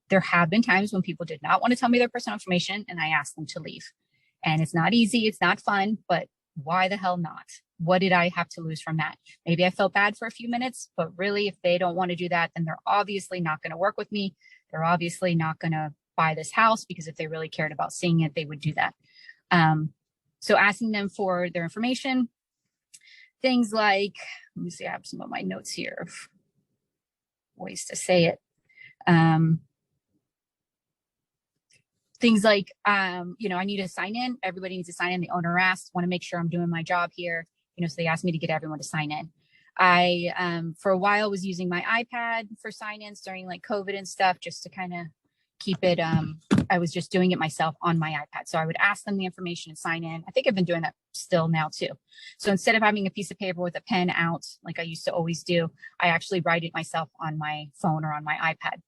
There have been times when people did not want to tell me their personal information and I asked them to leave. And it's not easy, it's not fun, but why the hell not? What did I have to lose from that? Maybe I felt bad for a few minutes, but really if they don't want to do that, then they're obviously not going to work with me. They're obviously not going to buy this house because if they really cared about seeing it, they would do that. So asking them for their information, things like, let me see, I have some of my notes here of ways to say it. Things like, I need to sign in. Everybody needs to sign in. The owner asked, want to make sure I'm doing my job here. So they asked me to get everyone to sign in. I, for a while, was using my iPad for sign-ins during like COVID and stuff, just to kind of keep it. I was just doing it myself on my iPad. So I would ask them the information and sign in. I think I've been doing that still now too. So instead of having a piece of paper with a pen out, like I used to always do, I actually write it myself on my phone or on my iPad.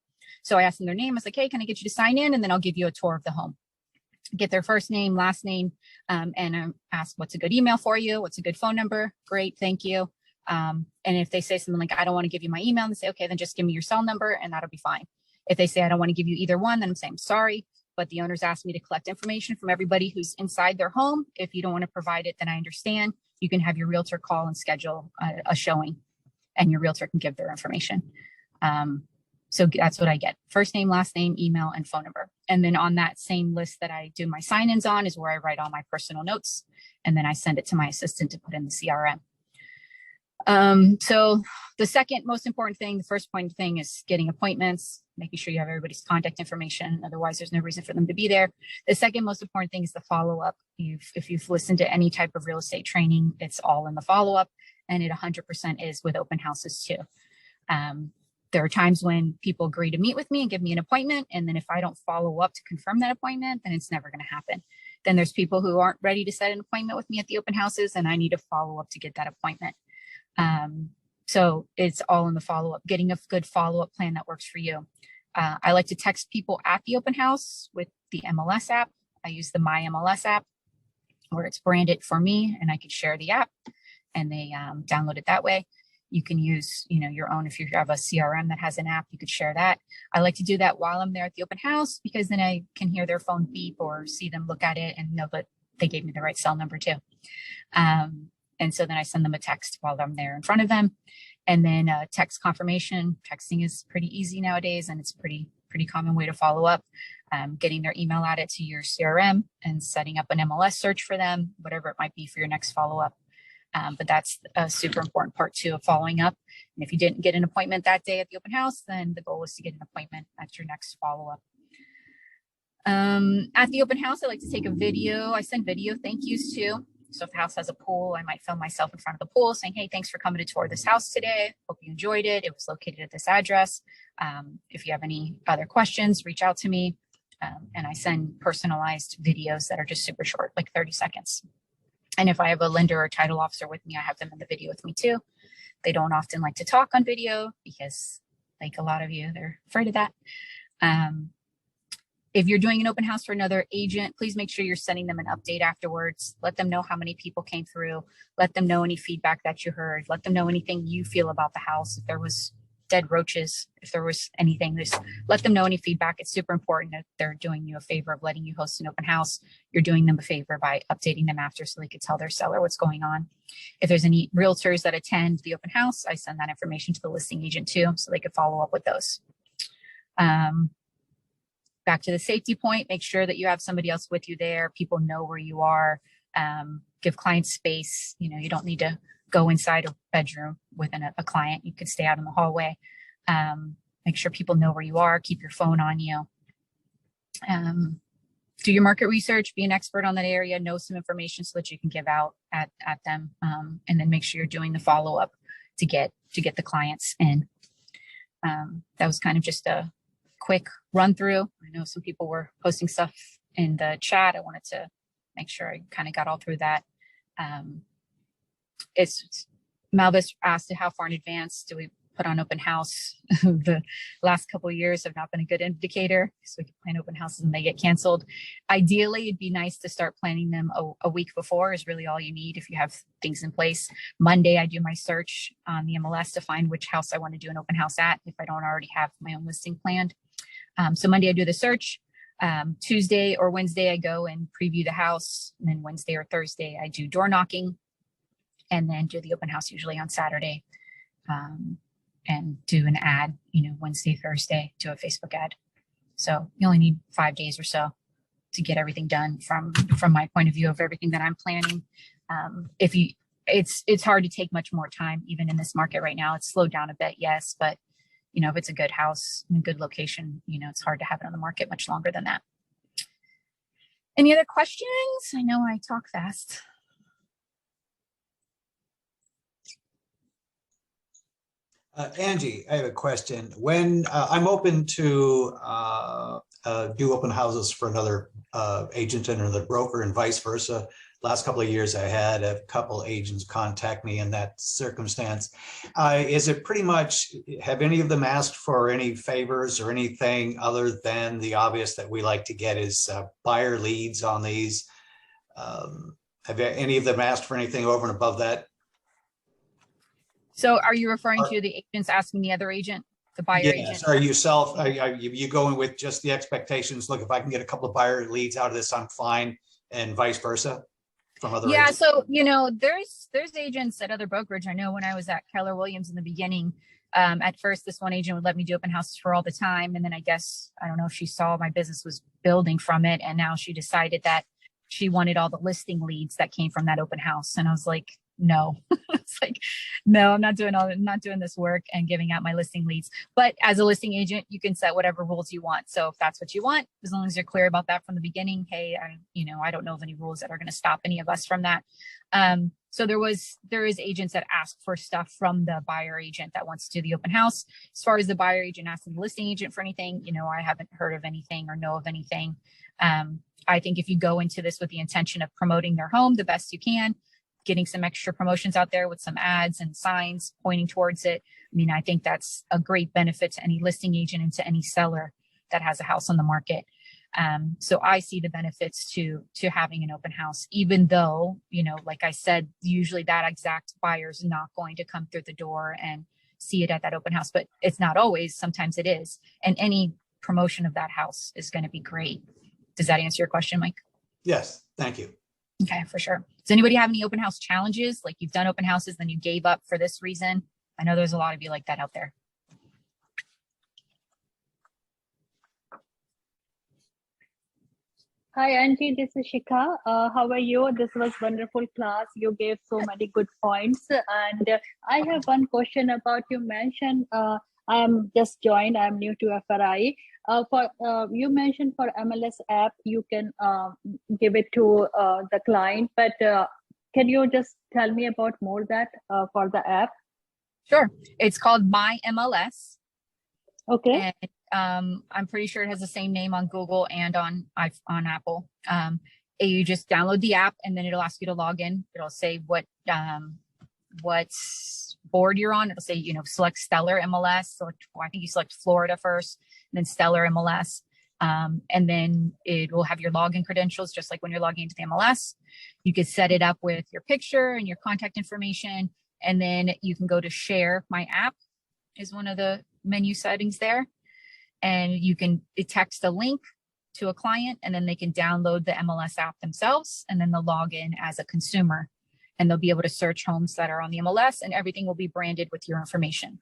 So I asked them their name. I was like, hey, can I get you to sign in? And then I'll give you a tour of the home. Get their first name, last name, and ask what's a good email for you? What's a good phone number? Great, thank you. And if they say something like, I don't want to give you my email, and they say, okay, then just give me your cell number and that'll be fine. If they say, I don't want to give you either one, then I'm saying, sorry, but the owners asked me to collect information from everybody who's inside their home. If you don't want to provide it, then I understand. you can have your realtor call and schedule a showing, and your realtor can give their information. So that's what I get: first name, last name, email, and phone number. And then on that same list that I do my sign-ins on is where I write all my personal notes, and then I send it to my assistant to put in the CRM. So the second most important thing, the first point thing, is getting appointments, making sure you have everybody's contact information. Otherwise, there's no reason for them to be there. The second most important thing is the follow-up. If you've listened to any type of real estate training, it's all in the follow-up, and it 100% is with open houses too. There are times when people agree to meet with me and give me an appointment, and then if I don't follow up to confirm that appointment, then it's never going to happen. Then there's people who aren't ready to set an appointment with me at the open houses, and I need to follow up to get that appointment. So it's all in the follow-up, getting a good follow-up plan that works for you. I like to text people at the open house with the MLS app. I use the My MLS app, where it's branded for me, and I can share the app, and they download it that way. You can use, your own. If you have a CRM that has an app, you could share that. I like to do that while I'm there at the open house, because then I can hear their phone beep or see them look at it and know that they gave me the right cell number too. And so then I send them a text while I'm there in front of them. And then text confirmation. Texting is pretty easy nowadays, and it's pretty common way to follow up. Getting their email added to your CRM and setting up an MLS search for them, whatever it might be for your next follow-up. But that's a super important part too of following up. And if you didn't get an appointment that day at the open house, then the goal is to get an appointment at your next follow-up. At the open house, I like to take a video. I send video thank yous too. So if the house has a pool, I might film myself in front of the pool saying, hey, thanks for coming to tour this house today. Hope you enjoyed it. It was located at this address. If you have any other questions, reach out to me. And I send personalized videos that are just super short, like 30 seconds. And if I have a lender or title officer with me, I have them in the video with me too. They don't often like to talk on video because, like a lot of you, they're afraid of that. If you're doing an open house for another agent, please make sure you're sending them an update afterwards. Let them know how many people came through. Let them know any feedback that you heard. Let them know anything you feel about the house. If there was dead roaches, if there was anything, just let them know any feedback. It's super important that they're doing you a favor of letting you host an open house. You're doing them a favor by updating them after so they could tell their seller what's going on. If there's any realtors that attend the open house, I send that information to the listing agent too, so they could follow up with those. Back to the safety point, make sure that you have somebody else with you there. People know where you are. Give clients space. You don't need to go inside a bedroom with a client. You could stay out in the hallway. Make sure people know where you are. Keep your phone on you. Do your market research. Be an expert on that area. Know some information so that you can give out at them. And then make sure you're doing the follow-up to get the clients in. That was kind of just a quick run through. I know some people were posting stuff in the chat. I wanted to make sure I kind of got all through that. It's Malvis asked how far in advance do we put on open house? The last couple of years have not been a good indicator, so we can plan open houses and they get canceled. Ideally, it'd be nice to start planning them a week before is really all you need if you have things in place. Monday, I do my search on the MLS to find which house I want to do an open house at if I don't already have my own listing planned. So Monday, I do the search. Tuesday or Wednesday, I go and preview the house. And then Wednesday or Thursday, I do door knocking and then do the open house usually on Saturday. And do an ad, Wednesday, Thursday, do a Facebook ad. So you only need 5 days or so to get everything done from my point of view of everything that I'm planning. It's hard to take much more time, even in this market right now. It's slowed down a bit, yes, but if it's a good house in a good location, it's hard to have it on the market much longer than that. Any other questions? I know I talk fast. Angie, I have a question. When I'm open to do open houses for another agent and another broker and vice versa. Last couple of years, I had a couple agents contact me in that circumstance. Is it pretty much, have any of them asked for any favors or anything other than the obvious that we like to get is buyer leads on these? Have any of them asked for anything over and above that? So are you referring to the agents asking the other agent, the buyer agent? Are you going with just the expectations? Look, if I can get a couple of buyer leads out of this, I'm fine, and vice versa? from other Yeah, agents? so there's agents at other brokerage. I know when I was at Keller Williams in the beginning, at first this one agent would let me do open houses for all the time, and then I guess I don't know if she saw my business was building from it, and now she decided that she wanted all the listing leads that came from that open house, and I was like, no. It's like, no, I'm not doing this work and giving out my listing leads. But as a listing agent, you can set whatever rules you want. So if that's what you want, as long as you're clear about that from the beginning, hey, I don't know of any rules that are going to stop any of us from that. So there is agents that ask for stuff from the buyer agent that wants to do the open house. As far as the buyer agent asking the listing agent for anything, I haven't heard of anything or know of anything. I think if you go into this with the intention of promoting their home the best you can, getting some extra promotions out there with some ads and signs pointing towards it, I mean, I think that's a great benefit to any listing agent and to any seller that has a house on the market. So I see the benefits to having an open house, even though, like I said, usually that exact buyer is not going to come through the door and see it at that open house, but it's not always. Sometimes it is. And any promotion of that house is going to be great. Does that answer your question, Mike? Yes, thank you. Okay, for sure. Does anybody have any open house challenges? Like you've done open houses, then you gave up for this reason? I know there's a lot of you like that out there. Hi, Angie, this is Shikha. How are you? This was wonderful class. You gave so many good points. And I have one question about you mentioned, I'm just joined, I'm new to FRI. You mentioned for MLS app, you can give it to the client, but can you just tell me about more that for the app? Sure. It's called My MLS. Okay. And I'm pretty sure it has the same name on Google and on Apple. You just download the app and then it'll ask you to log in. It'll say what board you're on. It'll say, select Stellar MLS. So I think you select Florida first, and then Stellar MLS. And then it will have your login credentials, just like when you're logging into the MLS. You can set it up with your picture and your contact information. And then you can go to share my app is one of the menu settings there. And you can text a link to a client, and then they can download the MLS app themselves, and then they'll log in as a consumer, and they'll be able to search homes that are on the MLS, and everything will be branded with your information.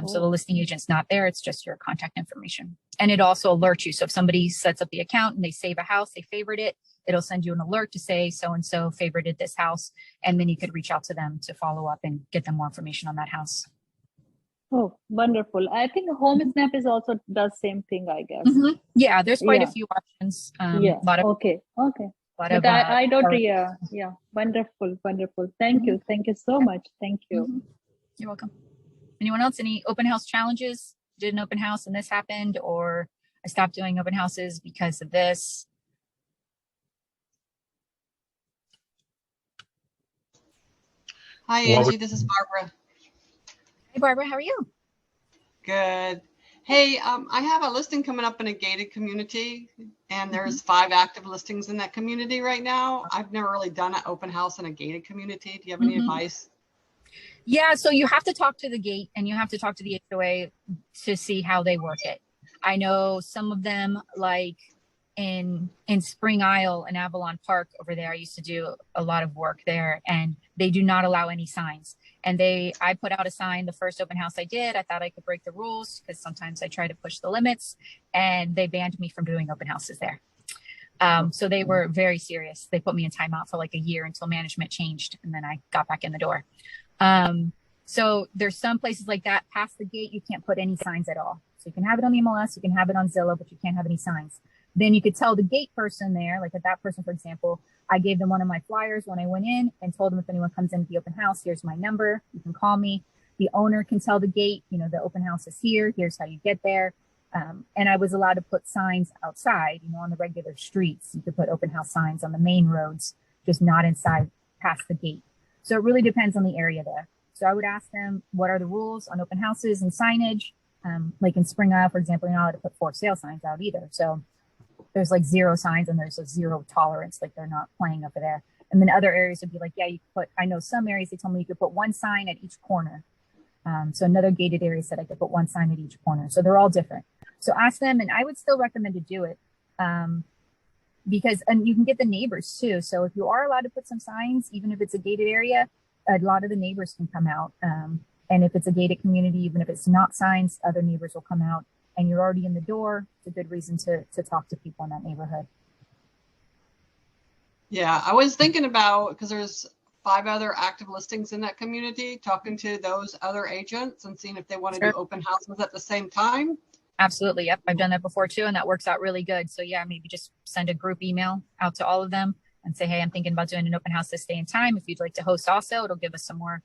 So the listing agent's not there. It's just your contact information. And it also alerts you. So if somebody sets up the account and they save a house, they favorite it, it'll send you an alert to say so-and-so favorited this house. And then you could reach out to them to follow up and get them more information on that house. Oh, wonderful. I think Home Snap is also does same thing, I guess. Mm-hmm. Yeah, there's quite a few options. Yeah. A lot of, okay. But I don't, yeah. Wonderful. Thank you. Thank you so much. Thank you. Mm-hmm. You're welcome. Anyone else? Any open house challenges? Did an open house and this happened, or I stopped doing open houses because of this? Hi, Angie. This is Barbara. Hey, Barbara, how are you? Good. Hey, I have a listing coming up in a gated community, and there's 5 active listings in that community right now. I've never really done an open house in a gated community. Do you have any advice? Yeah, so you have to talk to the gate and you have to talk to the HOA to see how they work it. I know some of them, like in Spring Isle and Avalon Park over there, I used to do a lot of work there, and they do not allow any signs. And I put out a sign the first open house I did. I thought I could break the rules because sometimes I try to push the limits, and they banned me from doing open houses there. So they were very serious. They put me in timeout for like a year until management changed, and then I got back in the door. So there's some places like that. Past the gate, you can't put any signs at all. So you can have it on the MLS, you can have it on Zillow, but you can't have any signs. Then you could tell the gate person there, like at that person, for example, I gave them one of my flyers when I went in and told them if anyone comes into the open house, here's my number, you can call me. The owner can tell the gate, the open house is here, here's how you get there. And I was allowed to put signs outside, on the regular streets. You could put open house signs on the main roads, just not inside past the gate. So it really depends on the area there. So I would ask them, what are the rules on open houses and signage? Like in Spring Isle, for example, you're not allowed to put for sale signs out either. So there's like 0 signs and there's a 0 tolerance, like they're not playing over there. And then other areas would be like, yeah, you could put, I know some areas, they told me you could put 1 sign at each corner. So another gated area said I could put 1 sign at each corner. So they're all different. So ask them, and I would still recommend to do it. because, and you can get the neighbors too. So if you are allowed to put some signs, even if it's a gated area, a lot of the neighbors can come out. And if it's a gated community, even if it's not signs, other neighbors will come out, and you're already in the door. It's a good reason to talk to people in that neighborhood. Yeah, I was thinking about, because there's 5 other active listings in that community, talking to those other agents and seeing if they want to Sure. do open houses at the same time. Absolutely. Yep. I've done that before too. And that works out really good. So yeah, maybe just send a group email out to all of them and say, hey, I'm thinking about doing an open house this day and time. If you'd like to host also, it'll give us some more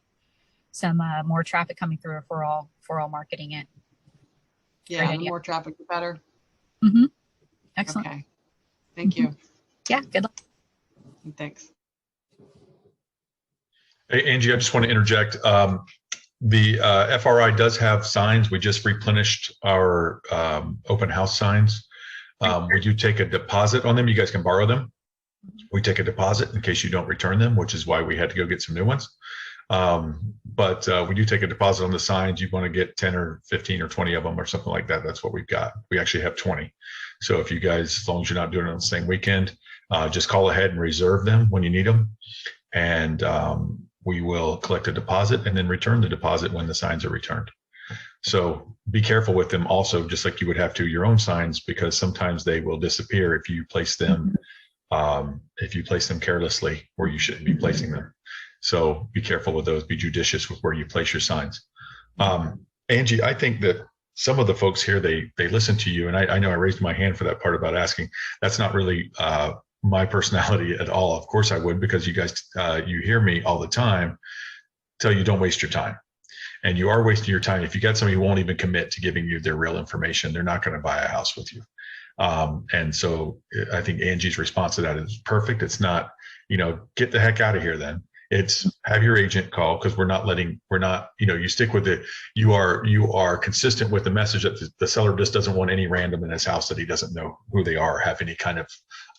traffic coming through if we're all marketing it. Yeah, Great the idea. more traffic, the better. Mm-hmm. Excellent. Okay. Thank you. Yeah. Good luck. Thanks. Hey, Angie, I just want to interject. The FRI does have signs. We just replenished our open house signs. We do take a deposit on them. You guys can borrow them. We take a deposit in case you don't return them, which is why we had to go get some new ones. But we do take a deposit on the signs. You want to get 10 or 15 or 20 of them or something like that. That's what we've got. We actually have 20. So if you guys, as long as you're not doing it on the same weekend, just call ahead and reserve them when you need them. And we will collect a deposit and then return the deposit when the signs are returned. So be careful with them also, just like you would have to your own signs, because sometimes they will disappear if you place them carelessly where you shouldn't be placing them. So be careful with those. Be judicious with where you place your signs. Angie, I think that some of the folks here, they listen to you, and I know I raised my hand for that part about asking. That's not really my personality at all. Of course I would, because you guys, you hear me all the time tell you don't waste your time. And you are wasting your time. If you got somebody who won't even commit to giving you their real information, they're not going to buy a house with you. And so I think Angie's response to that is perfect. It's not, get the heck out of here then. It's have your agent call, because you stick with it. You are consistent with the message that the seller just doesn't want any random in his house that he doesn't know who they are, have any kind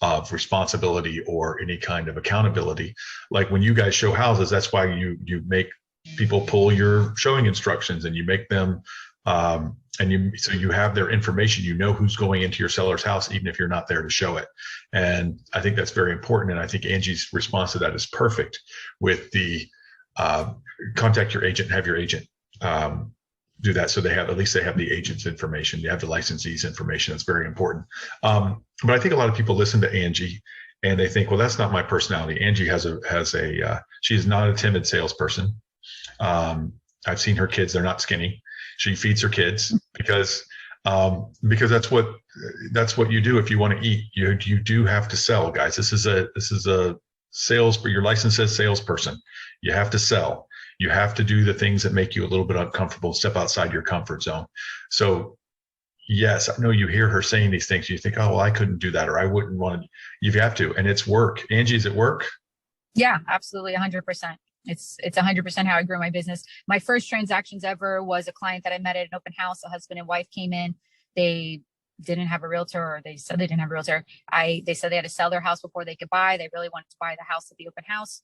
of responsibility or any kind of accountability. Like when you guys show houses, that's why you make people pull your showing instructions and you make them, so you have their information, who's going into your seller's house, even if you're not there to show it. And I think that's very important. And I think Angie's response to that is perfect with the contact your agent, have your agent do that. So at least they have the agent's information. You have the licensee's information. That's very important. But I think a lot of people listen to Angie and they think, well, that's not my personality. Angie she is not a timid salesperson. I've seen her kids. They're not skinny. She feeds her kids because that's what you do. If you want to eat, you do have to sell, guys. This is a sales, but your license says salesperson. You have to sell. You have to do the things that make you a little bit uncomfortable, step outside your comfort zone. So yes, I know you hear her saying these things. You think, oh, well, I couldn't do that, or I wouldn't want to. You have to, and it's work. Angie, is it work? Yeah, absolutely. 100%. It's 100% how I grew my business. My first transactions ever was a client that I met at an open house. A husband and wife came in. They didn't have a realtor, or they said they didn't have a realtor. They said they had to sell their house before they could buy. They really wanted to buy the house at the open house.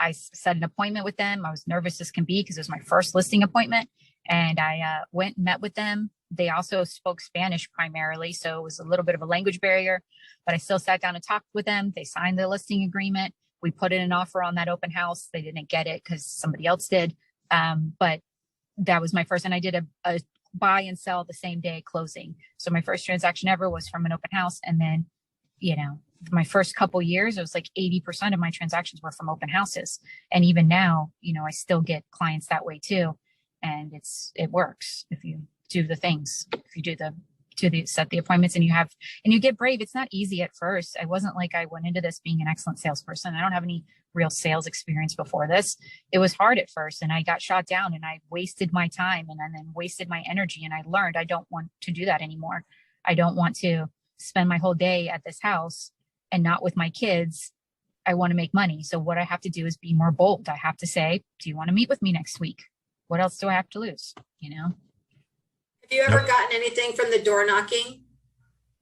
I set an appointment with them. I was nervous as can be because it was my first listing appointment. And I went and met with them. They also spoke Spanish primarily, so it was a little bit of a language barrier, but I still sat down and talked with them. They signed the listing agreement. We put in an offer on that open house. They didn't get it because somebody else did. But that was my first, and I did a buy and sell the same day closing. So my first transaction ever was from an open house. And then, my first couple years, it was like 80% of my transactions were from open houses. And even now, I still get clients that way too. And it works if you do the things, if you set the appointments and you get brave. It's not easy at first. I wasn't like I went into this being an excellent salesperson. I don't have any real sales experience before this. It was hard at first, and I got shot down, and I wasted my time and then wasted my energy. And I learned I don't want to do that anymore. I don't want to spend my whole day at this house and not with my kids. I want to make money. So what I have to do is be more bold. I have to say, do you want to meet with me next week? What else do I have to lose? Have you ever gotten anything from the door knocking?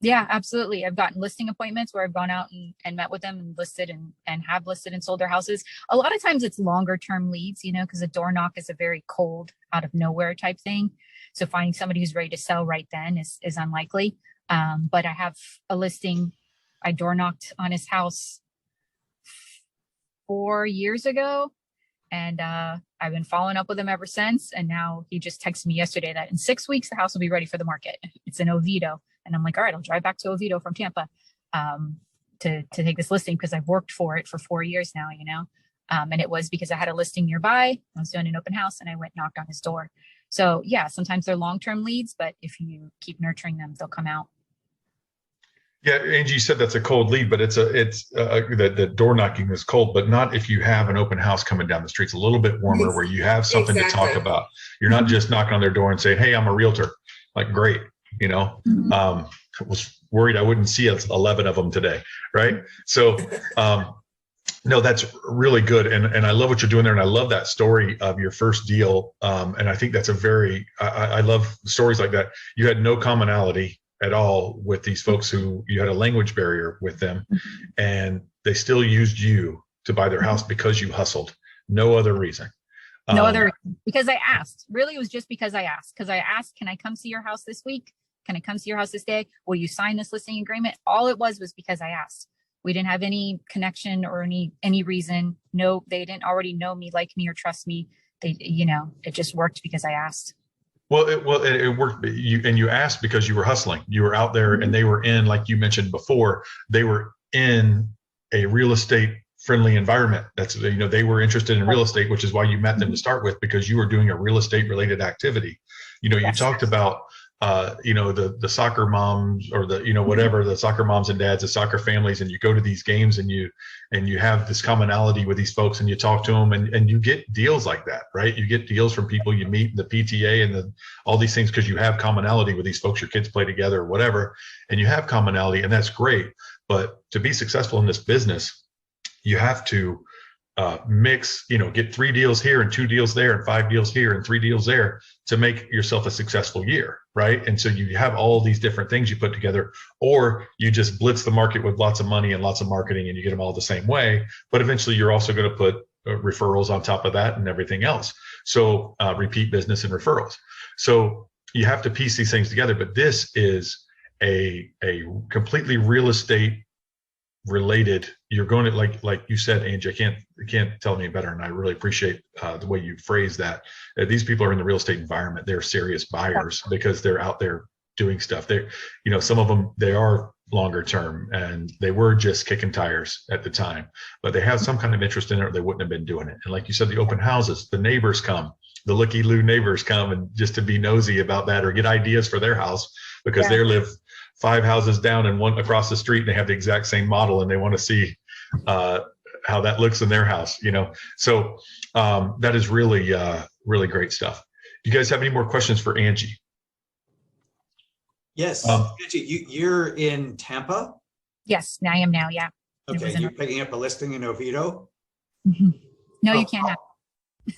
Yeah, absolutely. I've gotten listing appointments where I've gone out and met with them and listed and have listed and sold their houses. A lot of times it's longer term leads, because a door knock is a very cold, out of nowhere type thing. So finding somebody who's ready to sell right then is unlikely. But I have a listing I door knocked on his house 4 years ago, and I've been following up with him ever since. And now he just texted me yesterday that in 6 weeks the house will be ready for the market. It's in Oviedo, and I'm like, all right, I'll drive back to Oviedo from Tampa to take this listing because I've worked for it for 4 years now, you know. And it was because I had a listing nearby. I was doing an open house, and I went and knocked on his door. So yeah, sometimes they're long-term leads, but if you keep nurturing them, they'll come out. Yeah, Angie said that's a cold lead, but the door knocking is cold, but not if you have an open house coming down the street. It's a little bit warmer where you have something to talk about. You're not just knocking on their door and saying, "Hey, I'm a realtor." Like, great, you know. I was worried I wouldn't see 11 of them today, right? So, no, that's really good, and I love what you're doing there, and I love that story of your first deal. And I think that's I love stories like that. You had no commonality at all with these folks who you had a language barrier with them, and they still used you to buy their house because you hustled. No other reason. No other reason. Because I asked. Really, it was just because I asked. Because I asked, can I come see your house this week? Can I come see your house this day? Will you sign this listing agreement? All it was because I asked. We didn't have any connection or any reason. No, they didn't already know me, like me, or trust me. They, you know, it just worked because I asked. Well, it worked. You asked because you were hustling. You were out there, and they were in, like you mentioned before, they were in a real estate friendly environment. That's, you know, they were interested in real estate, which is why you met them to start with, because you were doing a real estate related activity. You know, you talked about, you know, the soccer moms, or the, you know, whatever, the soccer moms and dads, the soccer families, and you go to these games and you have this commonality with these folks, and you talk to them, and you get deals like that, right? You get deals from people you meet in the PTA and all these things, because you have commonality with these folks. Your kids play together or whatever, and you have commonality, and that's great. But to be successful in this business, you have to mix, you know, get 3 deals here and 2 deals there and 5 deals here and 3 deals there to make yourself a successful year, right? And so you have all these different things you put together, or you just blitz the market with lots of money and lots of marketing, and you get them all the same way. But eventually you're also going to put referrals on top of that and everything else. So repeat business and referrals. So you have to piece these things together. But this is a completely real estate related. You're going to, like you said, Angie, I can't tell any better, and I really appreciate the way you phrase that. These people are in the real estate environment. They're serious buyers because they're out there doing stuff. They're, you know, some of them, they are longer term, and they were just kicking tires at the time, but they have some kind of interest in it, or they wouldn't have been doing it. And like you said, the open houses, the neighbors come, the looky-loo neighbors come, and just to be nosy about that, or get ideas for their house, because they live 5 houses down and 1 across the street, and they have the exact same model, and they want to see how that looks in their house, you know? So that is really, really great stuff. Do you guys have any more questions for Angie? Yes. Angie, you're in Tampa? Yes, I am now. Yeah. Okay. You're picking up a listing in Oviedo? No, you can't have.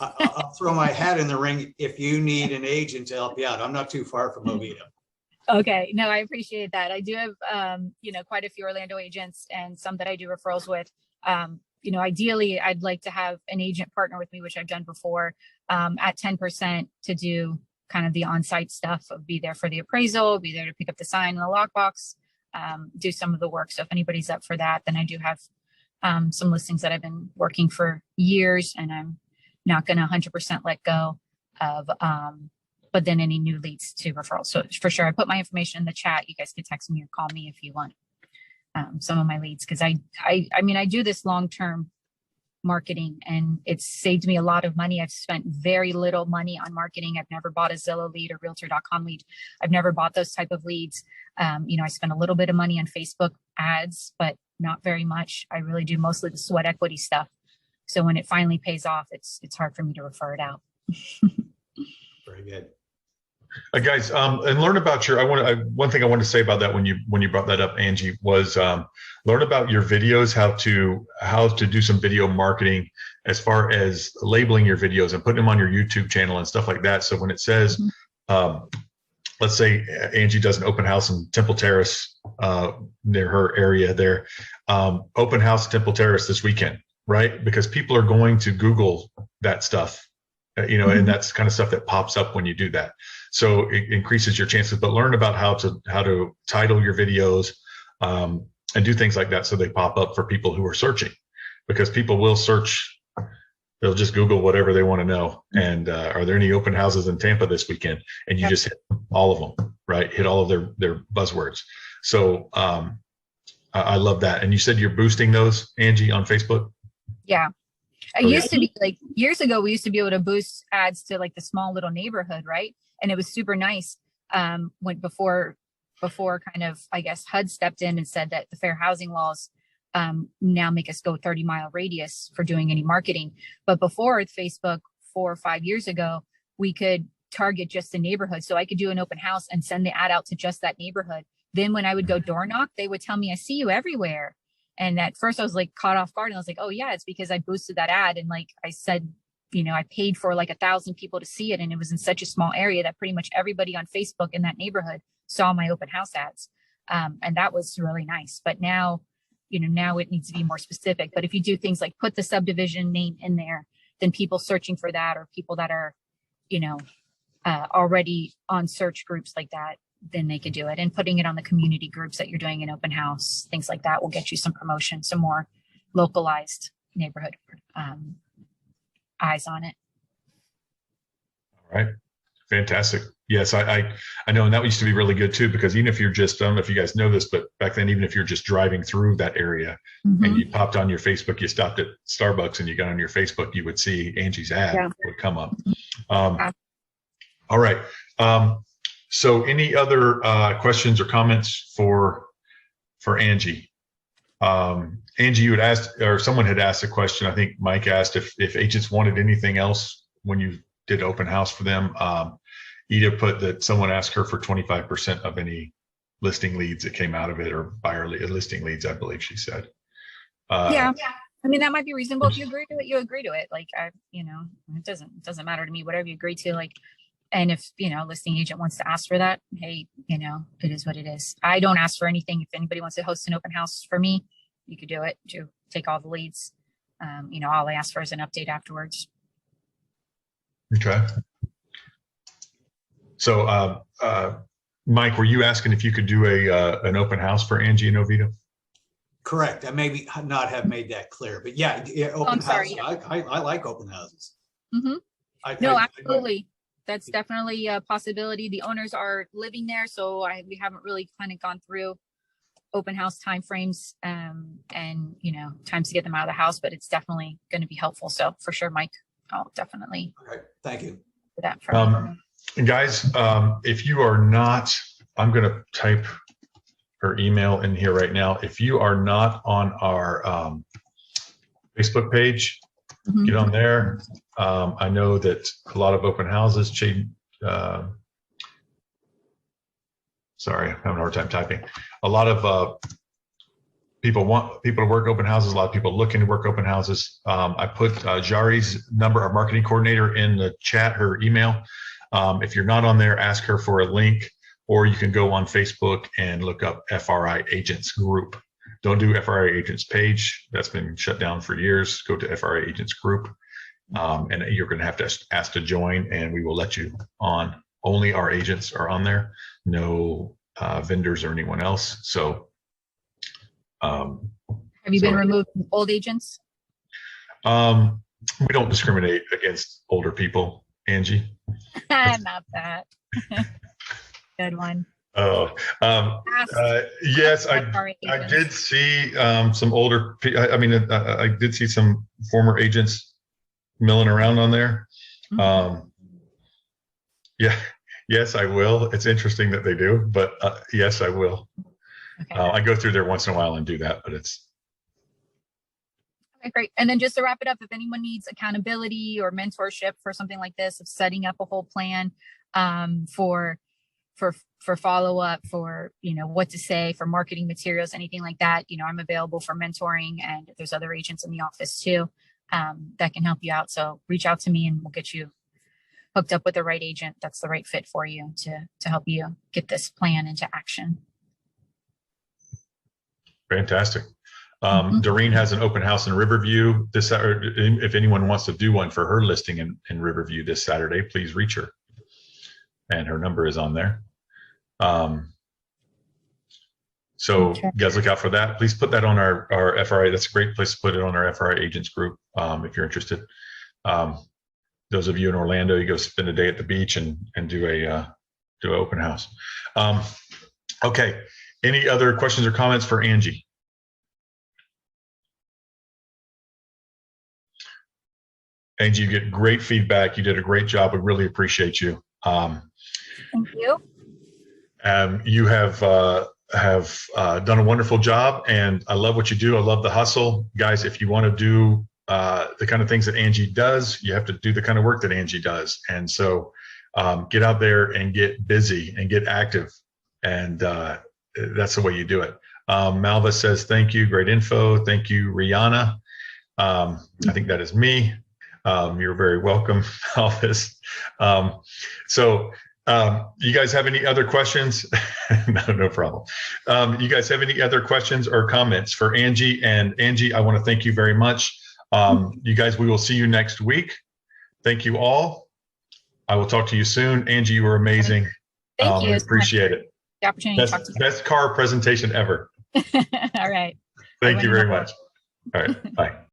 I'll throw my hat in the ring if you need an agent to help you out. I'm not too far from Oviedo. Okay. No, I appreciate that. I do have, you know, quite a few Orlando agents, and some that I do referrals with. You know, ideally, I'd like to have an agent partner with me, which I've done before, at 10% to do kind of the on-site stuff of be there for the appraisal, be there to pick up the sign in the lockbox, do some of the work. So if anybody's up for that, then I do have some listings that I've been working for years, and I'm not going to 100% let go of, but then any new leads to referrals. So for sure, I put my information in the chat. You guys can text me or call me if you want some of my leads, because I mean, I do this long-term marketing, and it's saved me a lot of money. I've spent very little money on marketing. I've never bought a Zillow lead or Realtor.com lead. I've never bought those type of leads. You know, I spend a little bit of money on Facebook ads, but not very much. I really do mostly the sweat equity stuff. So when it finally pays off, it's hard for me to refer it out. Very good. Guys, and learn about your, one thing I wanted to say about that when you brought that up, Angie, was learn about your videos, how to do some video marketing as far as labeling your videos and putting them on your YouTube channel and stuff like that. So when it says, let's say Angie does an open house in Temple Terrace near her area there, open house Temple Terrace this weekend, right? Because people are going to Google that stuff, you know, and that's kind of stuff that pops up when you do that. So it increases your chances, but learn about how to title your videos, do things like that so they pop up for people who are searching, because people will search. They'll just Google whatever they want to know. And are there any open houses in Tampa this weekend? And you just hit all of them, right? Hit all of their buzzwords. So I love that. And you said you're boosting those, Angie, on Facebook? Yeah. It Okay. used to be like years ago, we used to be able to boost ads to like the small little neighborhood, right? And it was super nice when before kind of, I guess, HUD stepped in and said that the fair housing laws now make us go 30-mile radius for doing any marketing. But before with Facebook 4 or 5 years ago, we could target just the neighborhood. So I could do an open house and send the ad out to just that neighborhood. Then when I would go door knock, they would tell me, I see you everywhere. And at first I was like caught off guard, and I was like, oh yeah, it's because I boosted that ad. And like I said, you know, I paid for like 1,000 people to see it. And it was in such a small area that pretty much everybody on Facebook in that neighborhood saw my open house ads. And that was really nice. But now, you know, now it needs to be more specific. But if you do things like put the subdivision name in there, then people searching for that, or people that are, you know, already on search groups like that, then they could do it. And putting it on the community groups that you're doing an open house, things like that will get you some promotion, some more localized neighborhood eyes on it. All right. Fantastic. Yes, I know. And that used to be really good too, because even if you're just, I don't know if you guys know this, but back then, even if you're just driving through that area and you popped on your Facebook, you stopped at Starbucks and you got on your Facebook, you would see Angie's ad would come up. All right. So any other questions or comments for Angie? Angie, you had asked, or someone had asked a question. I think Mike asked if agents wanted anything else when you did open house for them. Ida put that someone asked her for 25% of any listing leads that came out of it, or buyer listing leads, I believe she said. Yeah. I mean, that might be reasonable. If you agree to it, you agree to it. Like, you know, it doesn't matter to me, whatever you agree to. Like, and if, you know, listing agent wants to ask for that, hey, you know, it is what it is. I don't ask for anything. If anybody wants to host an open house for me, you could do it to take all the leads. You know, all I ask for is an update afterwards. Okay. So, Mike, were you asking if you could do an open house for Angie and Oviedo? Correct. I maybe not have made that clear, but yeah, open houses. I like open houses. No, absolutely. That's definitely a possibility. The owners are living there, so we haven't really kind of gone through open house timeframes and, you know, times to get them out of the house, but it's definitely going to be helpful. So for sure, Mike, I'll definitely. Okay, thank you. For that for guys, if you are not, I'm going to type her email in here right now. If you are not on our Facebook page, get on there. I know that a lot of open houses, sorry, I'm having a hard time typing. A lot of people want people to work open houses. A lot of people looking to work open houses. I put Jari's number, our marketing coordinator, in the chat, her email. If you're not on there, ask her for a link, or you can go on Facebook and look up FRI Agents group. Don't do FRI Agents page. That's been shut down for years. Go to FRI Agents group. And you're going to have to ask to join, and we will let you on. Only our agents are on there, no vendors or anyone else. So, have you been removed from old agents? We don't discriminate against older people, Angie. Not that. Good one. Oh, yes, I did see some older. I mean, I did see some former agents milling around on there. Yeah, yes, I will. It's interesting that they do, but yes, I will. Okay. I go through there once in a while and do that, but it's. Okay, great. And then just to wrap it up, if anyone needs accountability or mentorship for something like this, of setting up a whole plan for follow-up, for, you know, what to say, for marketing materials, anything like that, you know, I'm available for mentoring, and there's other agents in the office too that can help you out. So reach out to me and we'll get you hooked up with the right agent that's the right fit for you to help you get this plan into action. Fantastic. Doreen has an open house in Riverview this Saturday. If anyone wants to do one for her listing in Riverview this Saturday, please reach her. And her number is on there. So Sure. you guys look out for that. Please put that on our FRI. That's a great place to put it on our FRI agents group if you're interested. Those of you in Orlando, you go spend a day at the beach and do an open house. Okay. Any other questions or comments for Angie? Angie, you get great feedback. You did a great job. We really appreciate you. Thank you. You have done a wonderful job, and I love what you do. I love the hustle. Guys, if you want to do the kind of things that Angie does, you have to do the kind of work that Angie does. And so get out there and get busy and get active. And that's the way you do it. Malva says, thank you. Great info. Thank you, Rihanna. I think that is me. You're very welcome, Alvis. You guys have any other questions? No problem. You guys have any other questions or comments for Angie? And Angie, I want to thank you very much. You guys, we will see you next week. Thank you all. I will talk to you soon. Angie, you were amazing. Thank you. I appreciate it. The opportunity to talk to you. Best car presentation ever. All right. Thank you very much. All right. Bye.